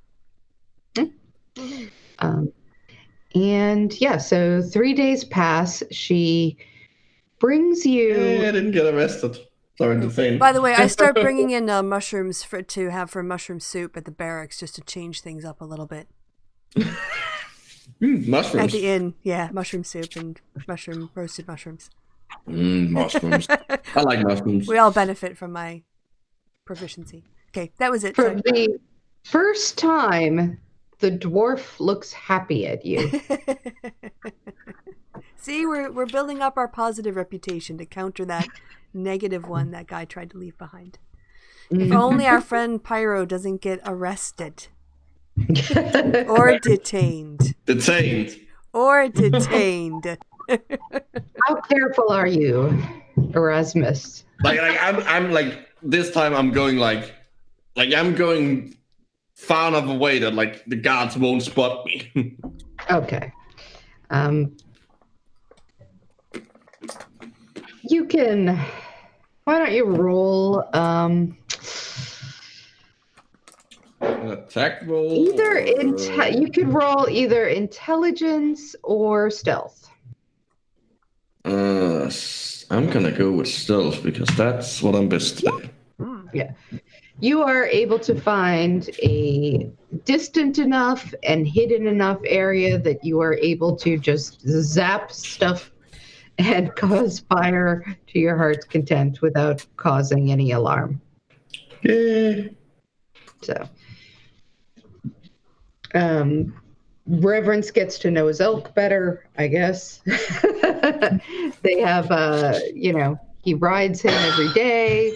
D: So 3 days pass. She brings you...
C: I didn't get arrested.
A: By the way, I start bringing in mushrooms to have for mushroom soup at the barracks just to change things up a little bit.
C: Mushrooms.
A: At the inn, mushroom soup and roasted mushrooms.
C: Mushrooms. I like mushrooms.
A: We all benefit from my proficiency. Okay, that was it.
D: For the first time, the dwarf looks happy at you.
A: See, we're building up our positive reputation to counter that negative one that guy tried to leave behind. If only our friend Pyro doesn't get arrested. Or detained. How
D: careful are you, Erasmus?
C: I'm this time I'm going I'm going far enough away that the guards won't spot me.
D: Okay. You can... Why don't you roll...
C: attack roll?
D: You could roll either intelligence or stealth.
C: I'm gonna go with stealth because that's what I'm best at.
D: Yeah. You are able to find a distant enough and hidden enough area that you are able to just zap stuff and cause fire to your heart's content without causing any alarm.
C: Yeah.
D: So, Reverence gets to know his elk better, I guess. They have, he rides him every day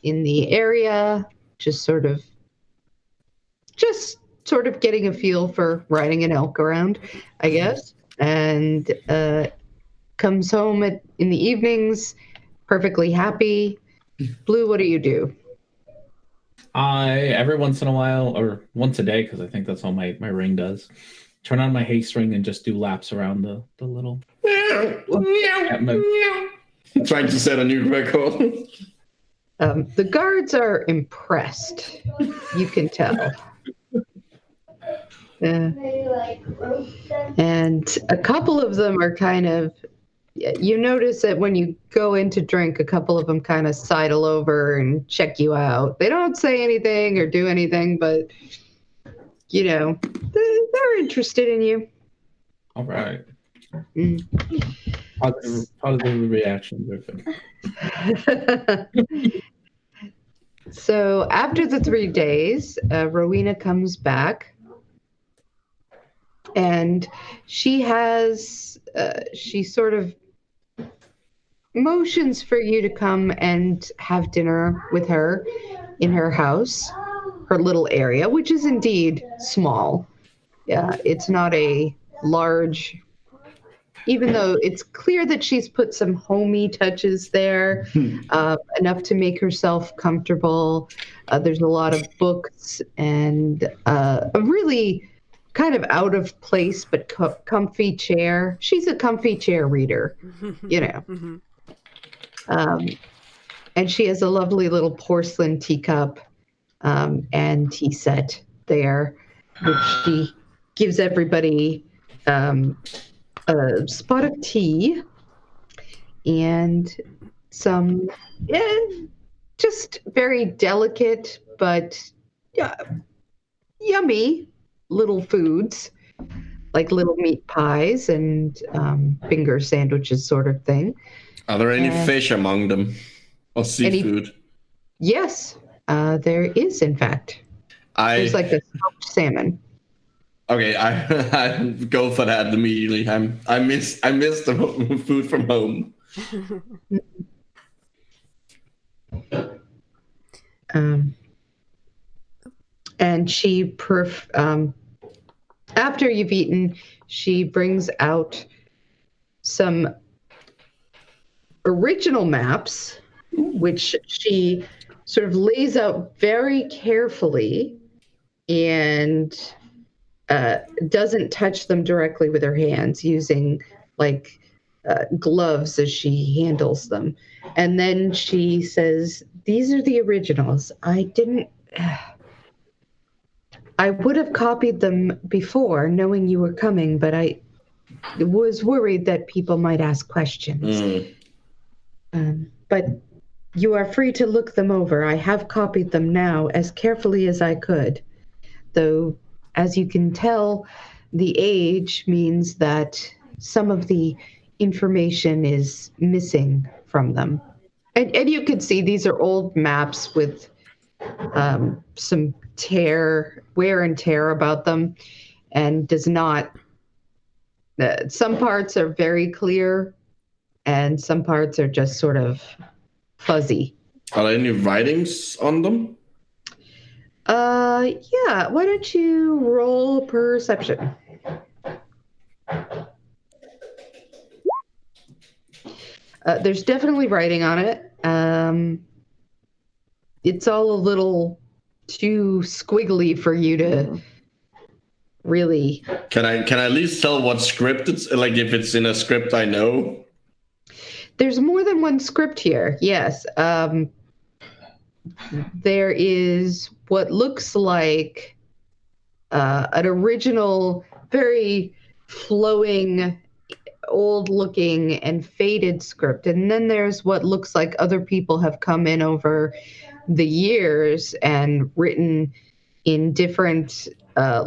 D: in the area, just sort of getting a feel for riding an elk around, I guess. And comes home in the evenings, perfectly happy. Blue, what do you do?
B: Every once in a while, or once a day, because I think that's all my ring does, turn on my haste ring and just do laps around the little.
C: Trying to set a new record.
D: The guards are impressed. You can tell. And a couple of them are kind of, you notice that when you go in to drink, a couple of them kind of sidle over and check you out. They don't say anything or do anything, but, they're interested in you.
B: All right. Positive reactions are good.
D: So after the 3 days, Rowena comes back. And she sort of motions for you to come and have dinner with her in her house, her little area, which is indeed small. Yeah, it's not a large, even though it's clear that she's put some homey touches there, enough to make herself comfortable. There's a lot of books and a really kind of out of place but comfy chair. She's a comfy chair reader, and she has a lovely little porcelain teacup and tea set there, which she gives everybody a spot of tea and some just very delicate but yummy little foods, like little meat pies and finger sandwiches sort of thing.
C: Are there any fish among them? Or seafood?
D: Yes, there is, in fact. There's like a smoked salmon.
C: Okay, I go for that immediately. I miss the food from home.
D: And she after you've eaten, she brings out some original maps, which she sort of lays out very carefully and doesn't touch them directly with her hands, using like gloves as she handles them. And then she says, "These are the originals. I would have copied them before, knowing you were coming, but I was worried that people might ask questions. But you are free to look them over. I have copied them now as carefully as I could, though, as you can tell, the age means that some of the information is missing from them. And you can see these are old maps with some wear and tear about them, and does not. Some parts are very clear, and some parts are just sort of fuzzy.
C: Are there any writings on them?
D: Yeah. Why don't you roll perception? There's definitely writing on it. It's all a little too squiggly for you to really.
C: Can I at least tell what script it's like, if it's in a script I know?
D: There's more than one script here. Yes. There is what looks like an original, very flowing, old-looking and faded script. And then there's what looks like other people have come in over the years and written in different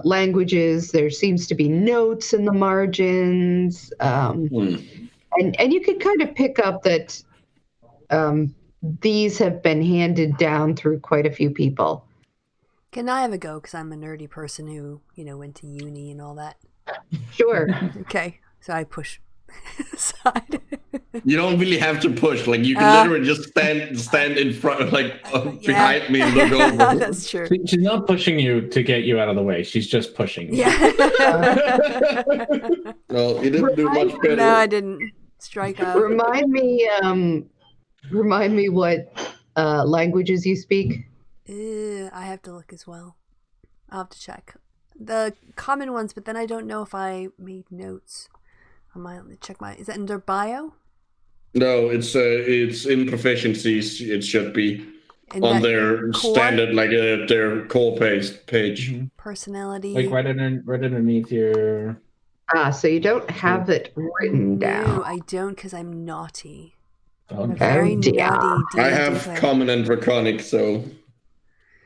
D: languages. There seems to be notes in the margins. And you could kind of pick up that these have been handed down through quite a few people.
A: Can I have a go? Because I'm a nerdy person who, went to uni and all that.
D: Sure.
A: Okay, so I push aside.
C: You don't really have to push. Like you can literally just stand in front, behind me and look over.
A: That's true.
B: She's not pushing you to get you out of the way. She's just pushing you.
A: Yeah.
C: Well, you didn't do much better.
A: No, I didn't. Strike out.
D: Remind me what languages you speak.
A: I have to look as well. I'll have to check the common ones, but then I don't know if I made notes. I might check is that in their bio?
C: No, it's in proficiencies. It should be on their
A: core?
C: standard, like their core page.
B: Mm-hmm.
A: Personality.
B: Like right underneath your.
D: So you don't have it written down.
A: No, I don't, because I'm naughty.
B: Oh,
A: I'm a very naughty.
C: I have common and draconic, so.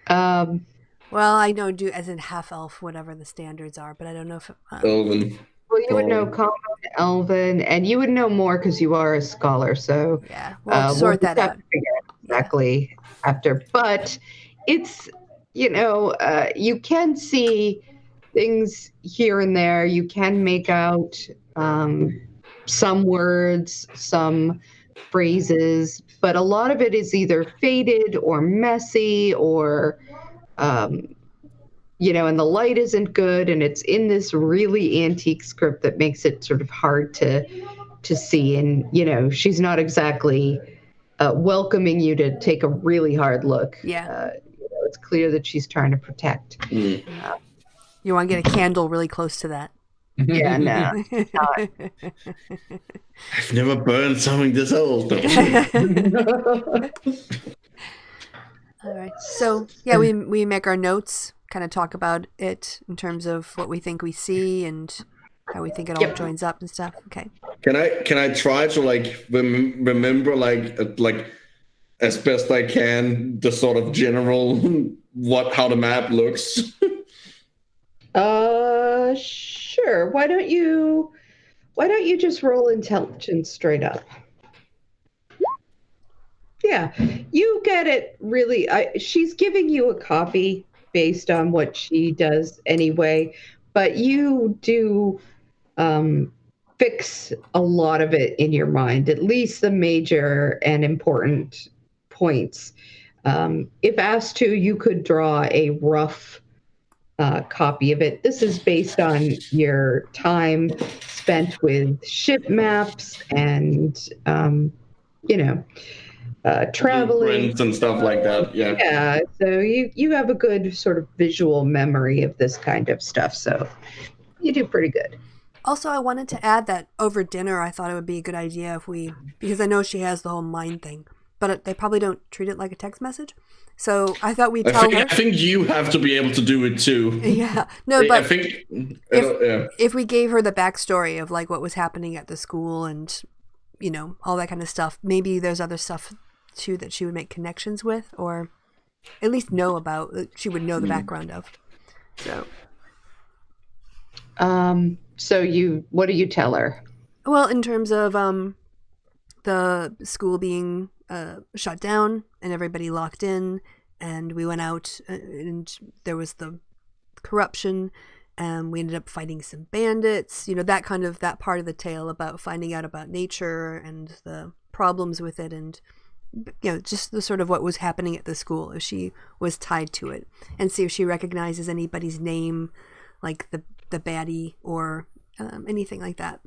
A: Well, I know as in half elf, whatever the standards are, but I don't know if
C: Elven.
D: Well, you would know common, elven, and you would know more because you are a scholar. So
A: yeah, we'll sort that out.
D: Exactly after, but it's you can see things here and there. You can make out some words, some phrases, but a lot of it is either faded or messy or and the light isn't good, and it's in this really antique script that makes it sort of hard to see. And she's not exactly welcoming you to take a really hard look.
A: Yeah,
D: it's clear that she's trying to protect.
A: You want to get a candle really close to that.
D: Yeah, no.
C: I've never burned something this old.
A: All right. So yeah, we make our notes, kind of talk about it in terms of what we think we see and how we think it all joins up and stuff. Okay.
C: Can I try to remember as best I can the sort of general how the map looks?
D: Sure. Why don't you just roll intelligence straight up? Yeah, you get it really. She's giving you a copy based on what she does anyway, but you do fix a lot of it in your mind, at least the major and important points. If asked to, you could draw a rough copy of it. This is based on your time spent with ship maps and, traveling
C: and stuff like that.
D: Yeah. So you have a good sort of visual memory of this kind of stuff. So you do pretty good.
A: Also, I wanted to add that over dinner, I thought it would be a good idea because I know she has the whole mind thing, but they probably don't treat it like a text message. So I thought we'd tell her.
C: I think you have to be able to do it too.
A: Yeah. No, but
C: I think
A: if we gave her the backstory of what was happening at the school and, all that kind of stuff, maybe there's other stuff too that she would make connections with, or at least know about. She would know the background of. So.
D: What do you tell her?
A: Well, in terms of the school being shut down and everybody locked in, and we went out and there was the corruption, and we ended up fighting some bandits, that part of the tale about finding out about nature and the problems with it, and just the sort of what was happening at the school, if she was tied to it, and see if she recognizes anybody's name, like the baddie or anything like that.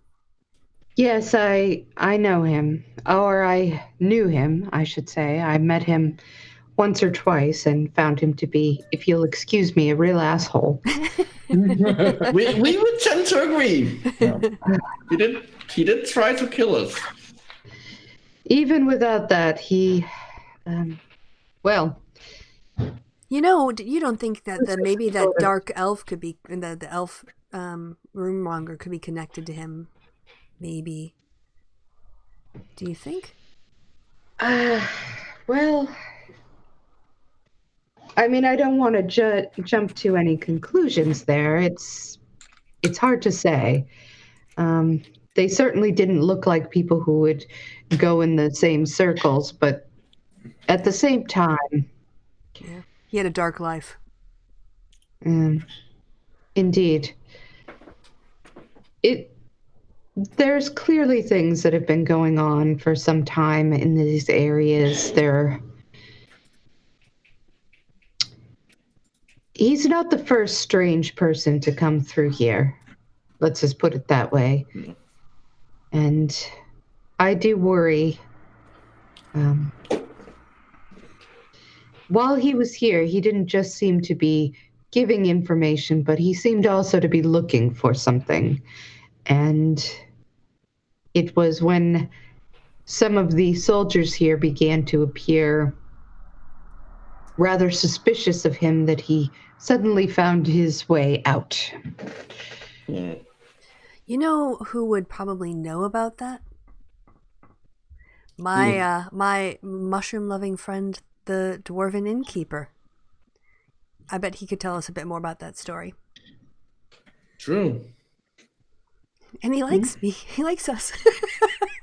D: Yes, I know him, or I knew him, I should say. I met him once or twice and found him to be, if you'll excuse me, a real asshole.
C: we would tend to agree. Yeah. He did try to kill us.
D: Even without that, he,
A: you don't think that maybe that dark elf could be, the elf roommonger could be connected to him? Maybe. Do you think?
D: Well, I mean, I don't want to jump to any conclusions there. It's hard to say. They certainly didn't look like people who would go in the same circles, but at the same time,
A: Yeah. He had a dark life.
D: Indeed. There's clearly things that have been going on for some time in these areas. He's not the first strange person to come through here. Let's just put it that way. And I do worry. While he was here, he didn't just seem to be giving information, but he seemed also to be looking for something. And it was when some of the soldiers here began to appear rather suspicious of him that he suddenly found his way out.
C: Yeah.
A: You know who would probably know about that? My mushroom-loving friend, the dwarven innkeeper. I bet he could tell us a bit more about that story.
C: True.
A: And he likes me. He likes us.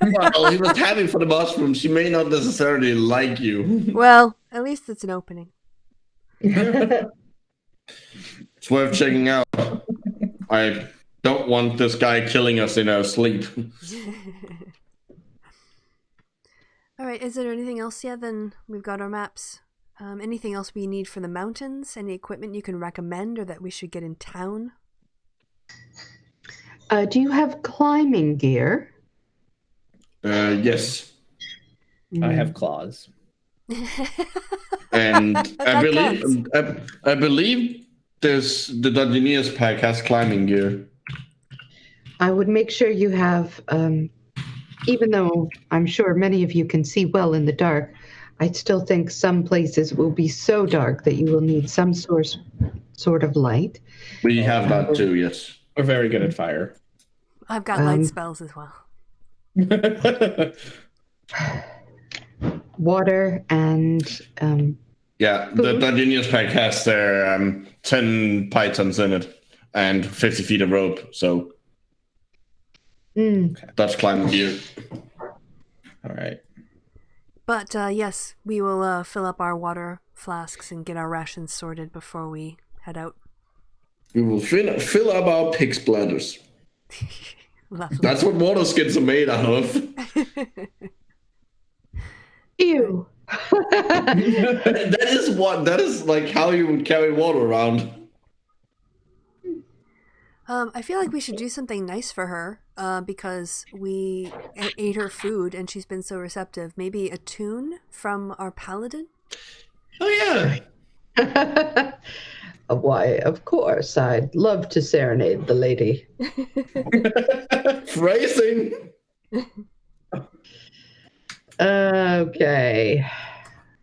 C: Well, he was happy for the mushrooms. She may not necessarily like you.
A: Well, at least it's an opening.
C: It's worth checking out. I don't want this guy killing us in our sleep.
A: All right, is there anything else yet? Then we've got our maps. Anything else we need for the mountains? Any equipment you can recommend or that we should get in town?
D: Do you have climbing gear?
C: Yes.
B: I have claws.
C: And
A: That
C: I believe the Dungeoneers pack has climbing gear.
D: I would make sure you have, even though I'm sure many of you can see well in the dark, I still think some places will be so dark that you will need some sort of light.
C: We have that too, yes.
B: We're very good at fire.
A: I've got light spells as well.
D: Water and
C: yeah, the Dungeoneers pack has their 10 pythons in it and 50 feet of rope, so that's climbing gear.
B: All right.
A: But yes, we will fill up our water flasks and get our rations sorted before we head out.
C: We will fill up our pig's bladders.
A: Lovely.
C: That's what water skins are made out of.
D: ew.
C: That is like how you would carry water around.
A: I feel like we should do something nice for her because we ate her food and she's been so receptive. Maybe a tune from our paladin?
C: Oh, yeah.
D: Why, of course. I'd love to serenade the lady.
C: Phrasing.
D: Okay.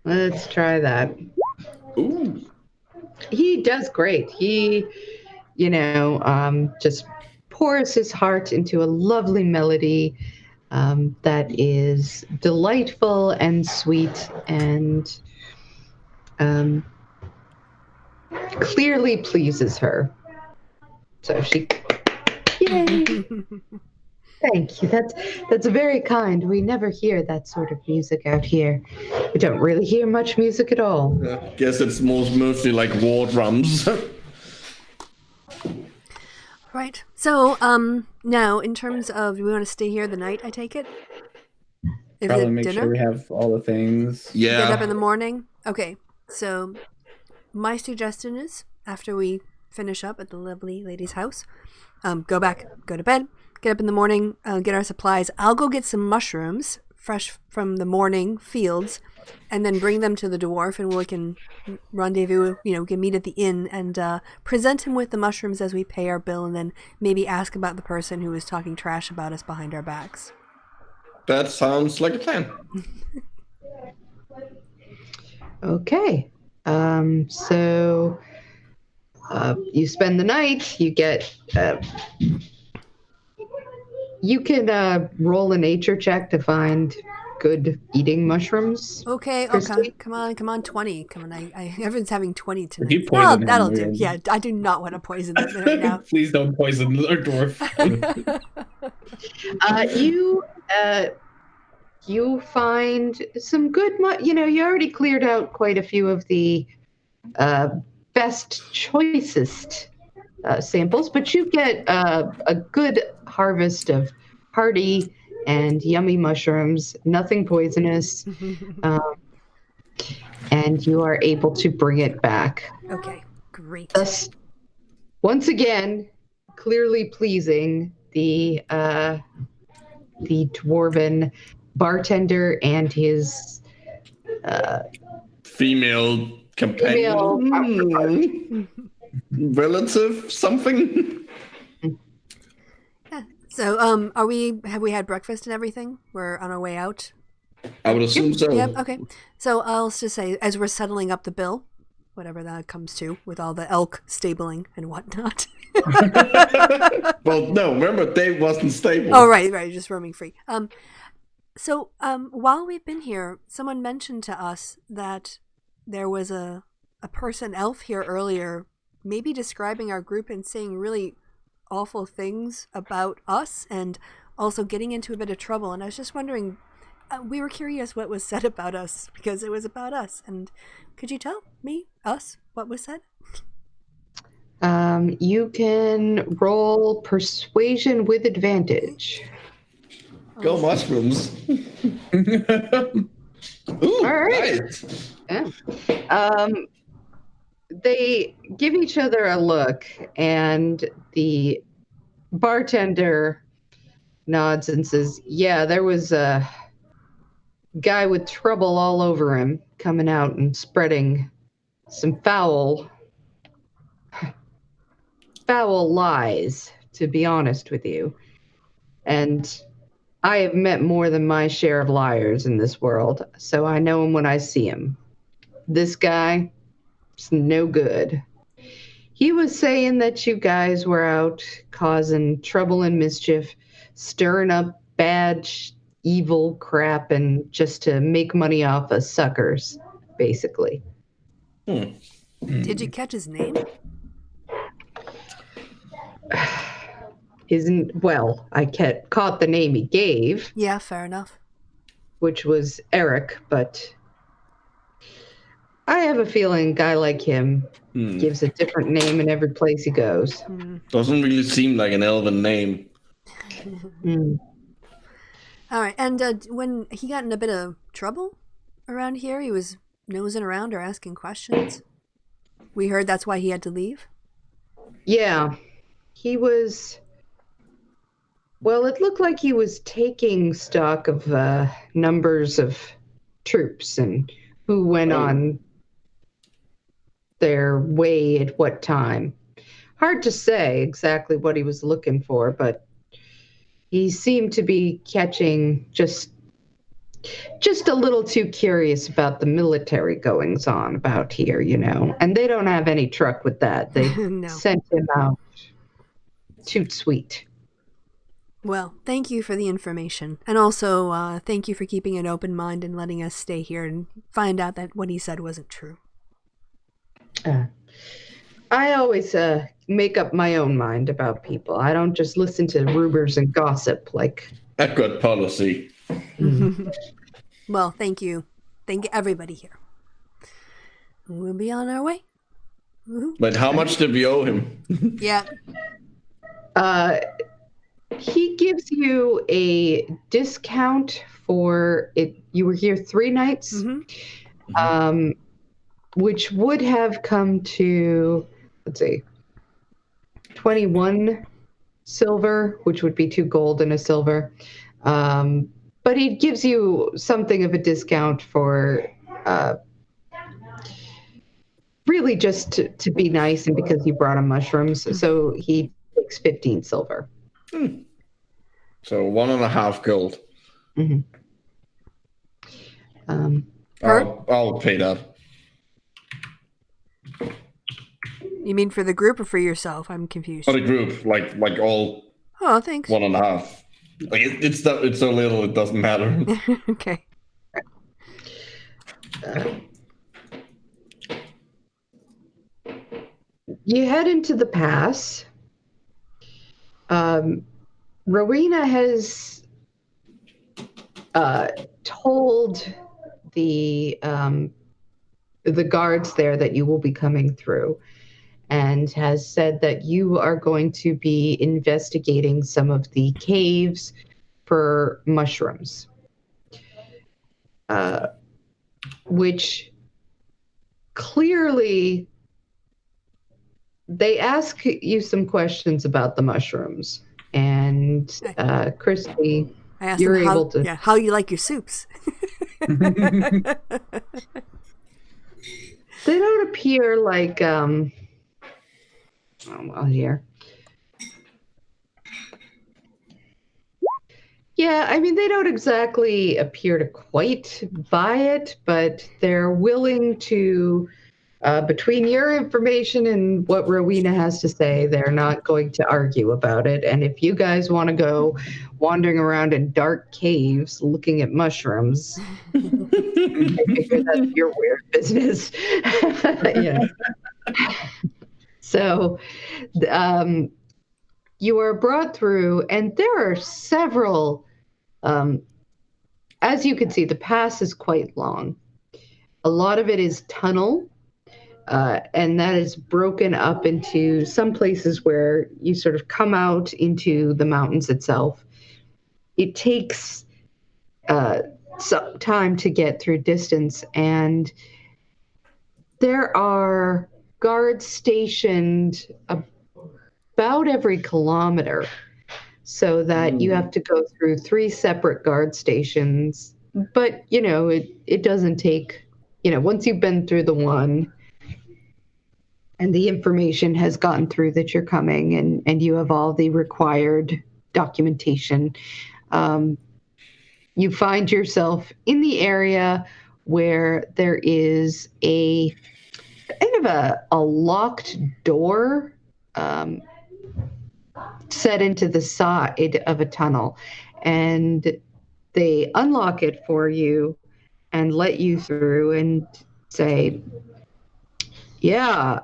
D: Let's try that.
C: Ooh.
D: He does great. He, just pours his heart into a lovely melody that is delightful and sweet and clearly pleases her. So she, yay! Thank you. That's very kind. We never hear that sort of music out here. We don't really hear much music at all.
C: I guess it's mostly like war drums.
A: Right. So, now, in terms of, do we want to stay here the night, I take it? Is
B: Probably
A: it
B: make
A: dinner?
B: sure we have all the things.
C: Yeah.
A: Get up in the morning? Okay. So, my suggestion is, after we finish up at the lovely lady's house, go to bed, get up in the morning, get our supplies. I'll go get some mushrooms, fresh from the morning fields, and then bring them to the dwarf, and we can rendezvous, we can meet at the inn and present him with the mushrooms as we pay our bill, and then maybe ask about the person who was talking trash about us behind our backs.
C: That sounds like a plan.
D: Okay. So you spend the night, you get... you can roll a nature check to find good eating mushrooms.
A: Okay, come on, 20. Come on, everyone's having 20 tonight.
B: You poison him,
A: that'll do.
B: Lirune.
A: Yeah, I do not want to poison them right now.
B: Please don't poison our dwarf.
D: You you find some good, you already cleared out quite a few of the best, choicest samples, but you get a good harvest of hearty and yummy mushrooms, nothing poisonous, and you are able to bring it back.
A: Okay, great.
D: Thus, once again, clearly pleasing the dwarven bartender and his
C: female companion, relative, something.
A: Yeah. So, have we had breakfast and everything? We're on our way out.
C: I would assume so.
A: Yep. Okay. So I'll just say, as we're settling up the bill, whatever that comes to, with all the elk stabling and whatnot.
C: Well, no, remember Dave wasn't stable.
A: Oh, right, just roaming free. So while we've been here, someone mentioned to us that there was a person elf here earlier, maybe describing our group and saying really awful things about us, and also getting into a bit of trouble. And I was just wondering, we were curious what was said about us, because it was about us. And could you tell us, what was said?
D: You can roll persuasion with advantage.
C: Go mushrooms. Ooh,
D: all right.
C: Nice.
D: Yeah. They give each other a look, and the bartender nods and says, yeah, there was a guy with trouble all over him coming out and spreading some foul lies, to be honest with you. And I have met more than my share of liars in this world, so I know him when I see him. This guy is no good. He was saying that you guys were out causing trouble and mischief, stirring up bad, evil crap, and just to make money off of suckers, basically.
A: Did you catch his name?
D: I caught the name he gave.
A: Yeah, fair enough.
D: Which was Eric, but I have a feeling a guy like him gives a different name in every place he goes.
C: Doesn't really seem like an elven name.
A: All right, and when he got in a bit of trouble around here, he was nosing around or asking questions. We heard that's why he had to leave.
D: Yeah, he was... Well, it looked like he was taking stock of numbers of troops and who went on their way at what time. Hard to say exactly what he was looking for, but he seemed to be catching just a little too curious about the military goings on about here, And they don't have any truck with that. They sent him out. Toot sweet.
A: Well, thank you for the information. And also, thank you for keeping an open mind and letting us stay here and find out that what he said wasn't true.
D: I always make up my own mind about people. I don't just listen to rumors and gossip like...
C: A good policy.
A: Well, thank you. Thank everybody here. We'll be on our way.
C: But how much did we owe him?
A: Yeah.
D: He gives you a discount for it. You were here 3 nights, which would have come to, let's see, 21 silver, which would be 2 gold and a silver. But he gives you something of a discount for really just to be nice and because you brought him mushrooms. So he takes 15 silver.
C: So 1.5 gold. I'll pay that.
A: You mean for the group or for yourself? I'm confused.
C: For the group, like all.
A: Oh, thanks.
C: 1.5. Like it's so little, it doesn't matter.
A: Okay.
D: You head into the pass. Rowena has told the guards there that you will be coming through, and has said that you are going to be investigating some of the caves for mushrooms, which clearly they ask you some questions about the mushrooms. And Christy,
A: I asked
D: you're
A: them
D: able to.
A: Yeah, how you like your soups.
D: They don't appear like here. Yeah, I mean, they don't exactly appear to quite buy it, but they're willing to, between your information and what Rowena has to say, they're not going to argue about it. And if you guys want to go wandering around in dark caves looking at mushrooms, I figure that's your weird business. So, you are brought through, and there are several. As you can see, the pass is quite long. A lot of it is tunnel, and that is broken up into some places where you sort of come out into the mountains itself. It takes some time to get through distance, and there are guards stationed about every kilometer, so that you have to go through 3 separate guard stations. But, it doesn't take, once you've been through the one and the information has gotten through that you're coming, and you have all the required documentation, you find yourself in the area where there is a kind of a locked door set into the side of a tunnel, and they unlock it for you and let you through and say, I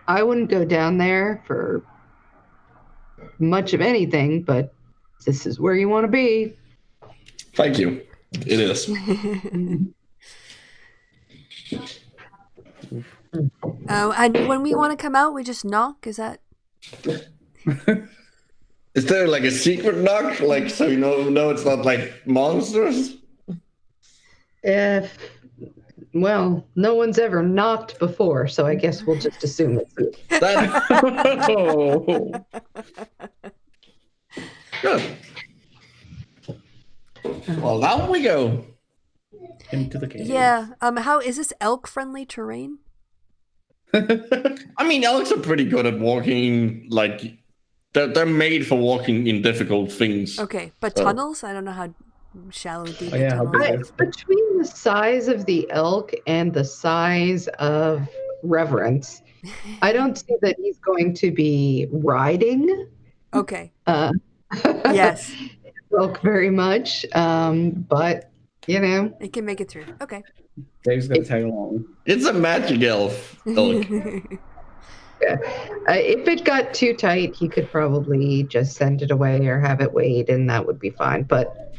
D: wouldn't go down there for much of anything, but this is where you want to be.
C: Thank you. It is.
A: And when we want to come out, we just knock? Is that...
C: Is there like a secret knock, like so you know it's not like monsters?
D: Well, no one's ever knocked before, so I guess we'll just assume it's you.
C: Good. Well, down we go
B: into the cave.
A: Yeah. How is this elk-friendly terrain?
C: I mean, elks are pretty good at walking. Like they're made for walking in difficult things.
A: Okay, but tunnels? I don't know how shallow deep
D: tunnels. Between the size of the elk and the size of Reverence, I don't see that he's going to be riding.
A: Okay. Yes.
D: Elk very much, but
A: it can make it through. Okay.
B: Dave's gonna tag along.
C: It's a magic elf. Elk.
D: If it got too tight, he could probably just send it away or have it weighed, and that would be fine. But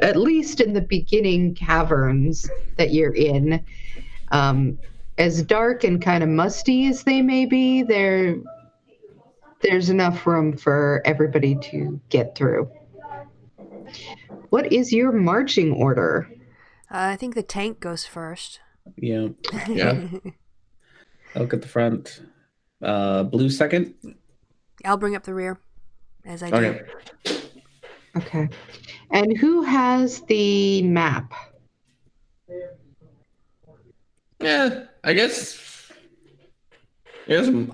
D: at least in the beginning caverns that you're in, as dark and kind of musty as they may be, there's enough room for everybody to get through. What is your marching order?
A: I think the tank goes first.
B: Yeah.
C: Yeah.
B: Elk at the front. Blue second.
A: I'll bring up the rear as I do.
D: Okay. And who has the map?
C: Yeah, I guess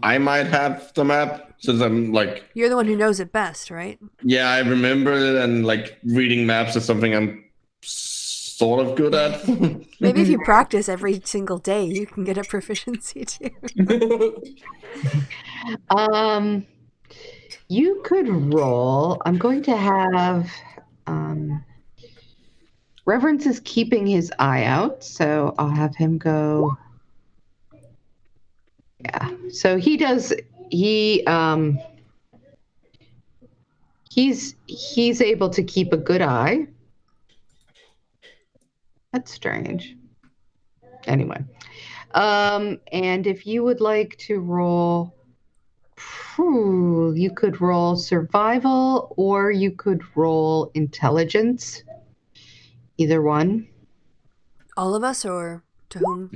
C: I might have the map since I'm like...
A: You're the one who knows it best, right?
C: Yeah, I remember it, and like reading maps is something I'm sort of good at.
A: Maybe if you practice every single day, you can get a proficiency too.
D: You could roll. I'm going to have Reverence is keeping his eye out, so I'll have him go. Yeah. So he does. He's able to keep a good eye. That's strange. Anyway. And if you would like to roll, you could roll survival or you could roll intelligence. Either one.
A: All of us, or to whom?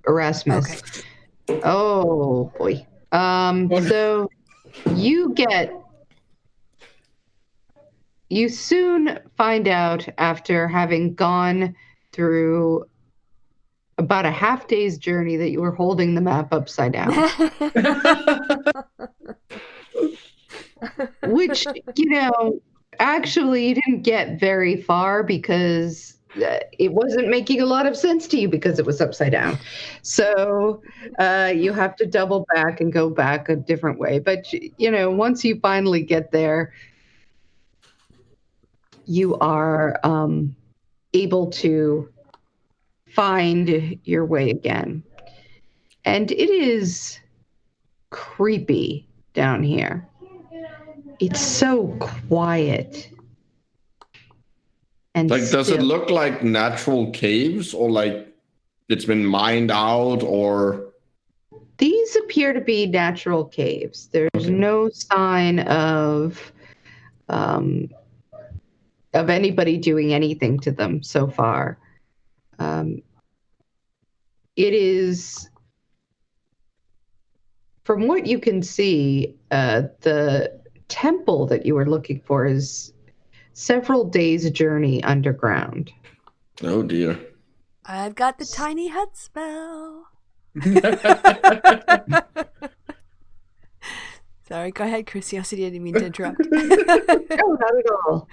D: Erasmus. Okay. Oh boy. So you soon find out after having gone through about a half day's journey that you were holding the map upside down. Which, actually you didn't get very far because it wasn't making a lot of sense to you because it was upside down. So you have to double back and go back a different way. But, once you finally get there, you are able to find your way again. And it is creepy down here. It's so quiet. And
C: does it look like natural caves or like it's been mined out or?
D: These appear to be natural caves. There's no sign of anybody doing anything to them so far. It is, from what you can see, the temple that you were looking for is several days' journey underground.
C: Oh dear.
A: I've got the tiny hut spell. Sorry, go ahead, Chrisiousity. I didn't mean to interrupt.
D: No, not at all.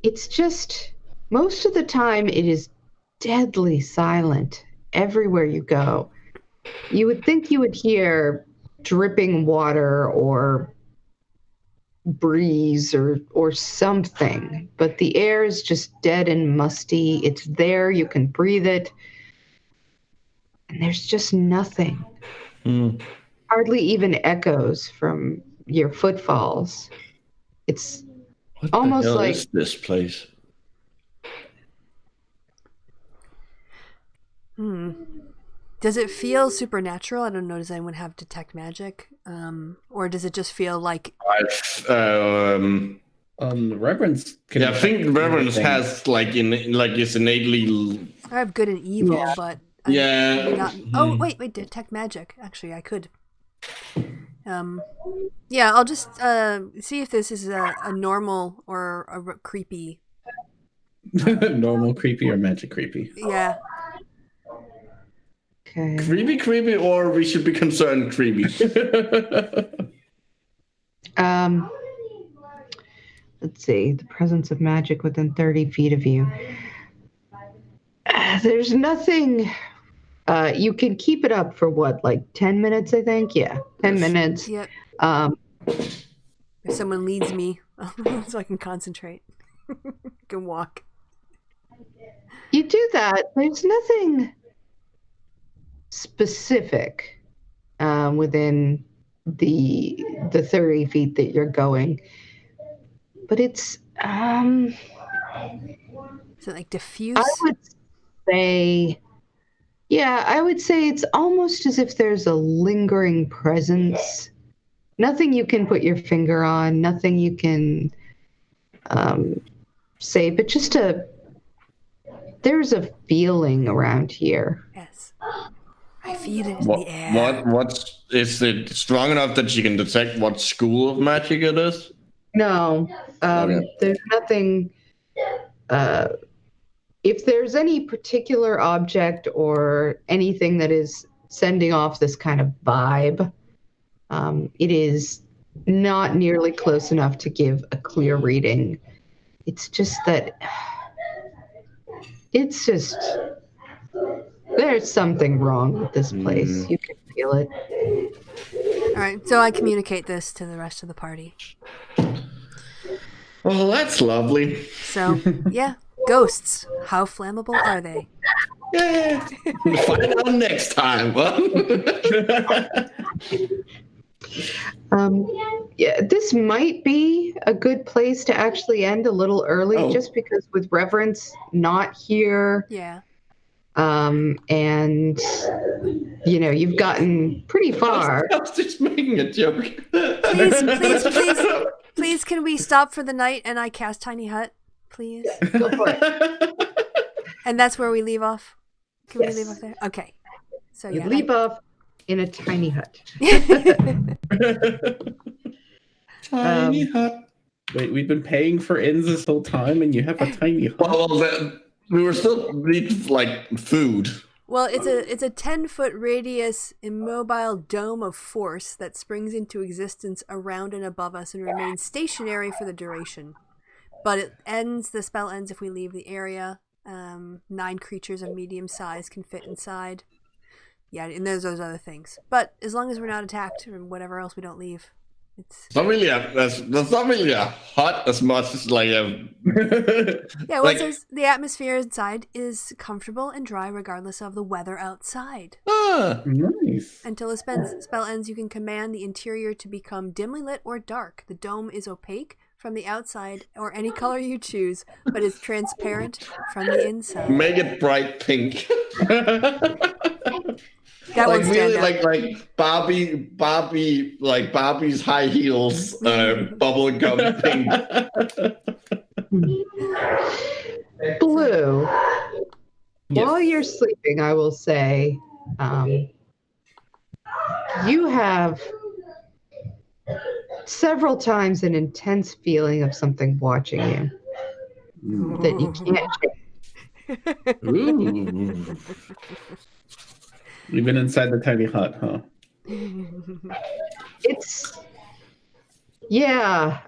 D: It's just, most of the time it is deadly silent everywhere you go. You would think you would hear dripping water or breeze or something, but the air is just dead and musty. It's there, you can breathe it, and there's just nothing. Hardly even echoes from your footfalls. It's
C: what
D: almost
C: the hell
D: like
C: is this place?
A: Does it feel supernatural? I don't know. Does anyone have detect magic? Or does it just feel like...
B: Reverence.
C: I think Reverence has is innately.
A: I have good and evil, but... Oh, wait, detect magic. Actually, I could. Yeah, I'll just see if this is a normal or a creepy.
B: Normal creepy or magic creepy?
A: Yeah.
D: okay.
C: Creepy, or we should be concerned creepy.
D: Let's see. The presence of magic within 30 feet of you. There's nothing. You can keep it up for what, like 10 minutes, I think? Yeah, 10 minutes.
A: Yep. If someone leads me so I can concentrate. Can walk.
D: You do that. There's nothing specific within the 30 feet that you're going. But it's
A: Is it like diffuse?
D: I would say it's almost as if there's a lingering presence. Nothing you can put your finger on, nothing you can say, but just there's a feeling around here.
A: Yes. I feel it in the air.
C: What is it strong enough that you can detect what school of magic it is?
D: No, there's nothing. If there's any particular object or anything that is sending off this kind of vibe, it is not nearly close enough to give a clear reading. It's just that there's something wrong with this place. You can feel it.
A: All right, so I communicate this to the rest of the party.
C: Well, that's lovely.
A: So, yeah, ghosts. How flammable are they?
C: Yeah. Find out next time.
D: Yeah, this might be a good place to actually end a little early, just because with Reverence not here,
A: Yeah.
D: and you've gotten pretty far.
C: I was just making a joke.
A: Please, can we stop for the night and I cast Tiny Hut, please?
D: Go for it.
A: And that's where we leave off. Can we
D: Yes.
A: leave off there? Okay. So
D: You leave off in a tiny hut.
B: Tiny hut. Wait, we've been paying for inns this whole time, and you have a tiny hut.
C: Well, we were still need like food.
A: Well, it's a 10-foot radius immobile dome of force that springs into existence around and above us and remains stationary for the duration. But the spell ends if we leave the area. 9 creatures of medium size can fit inside. Yeah, and there's those other things. But as long as we're not attacked or whatever else, we don't leave. It's
C: not really that's not really a hut as much as like a
A: yeah. Well, it says the atmosphere inside is comfortable and dry regardless of the weather outside.
B: Nice.
A: Until a spell ends, you can command the interior to become dimly lit or dark. The dome is opaque from the outside or any color you choose, but is transparent from the inside.
C: Make it bright pink.
A: That
C: like really
A: like
C: Barbie's high heels, bubblegum pink.
D: Blue. Yes. While you're sleeping, I will say, you have several times an intense feeling of something watching you that you can't shake.
B: Ooh. You've been inside the tiny hut, huh?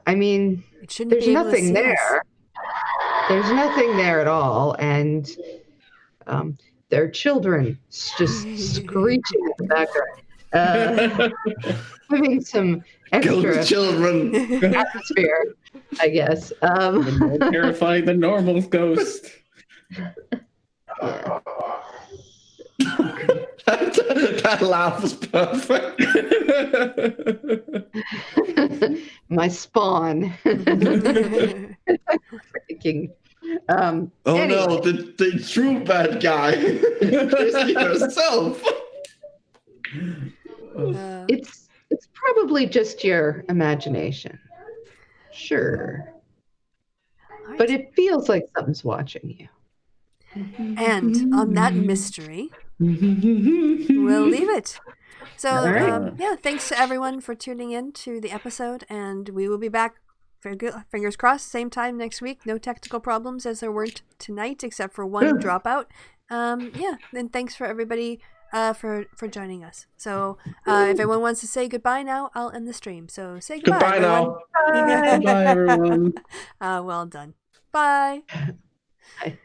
D: I mean, there's nothing there. There's nothing there at all, and there are children just screeching in the background. Having some extra
C: children
D: atmosphere, I guess.
B: More terrifying than normal ghost.
D: Yeah.
C: That laugh was perfect.
D: My spawn. Freaking.
C: Oh
D: anyway.
C: No, the true bad guy. Chrissy herself.
D: It's probably just your imagination. Sure. Right. But it feels like something's watching you.
A: And on that mystery, we'll leave it. So, thanks to everyone for tuning in to the episode, and we will be back, fingers crossed, same time next week. No technical problems as there weren't tonight, except for one dropout. And thanks for everybody for joining us. So, if everyone wants to say goodbye now, I'll end the stream. So, say goodbye, everyone.
B: Now. Bye, everyone.
A: Well done. Bye.
D: Bye.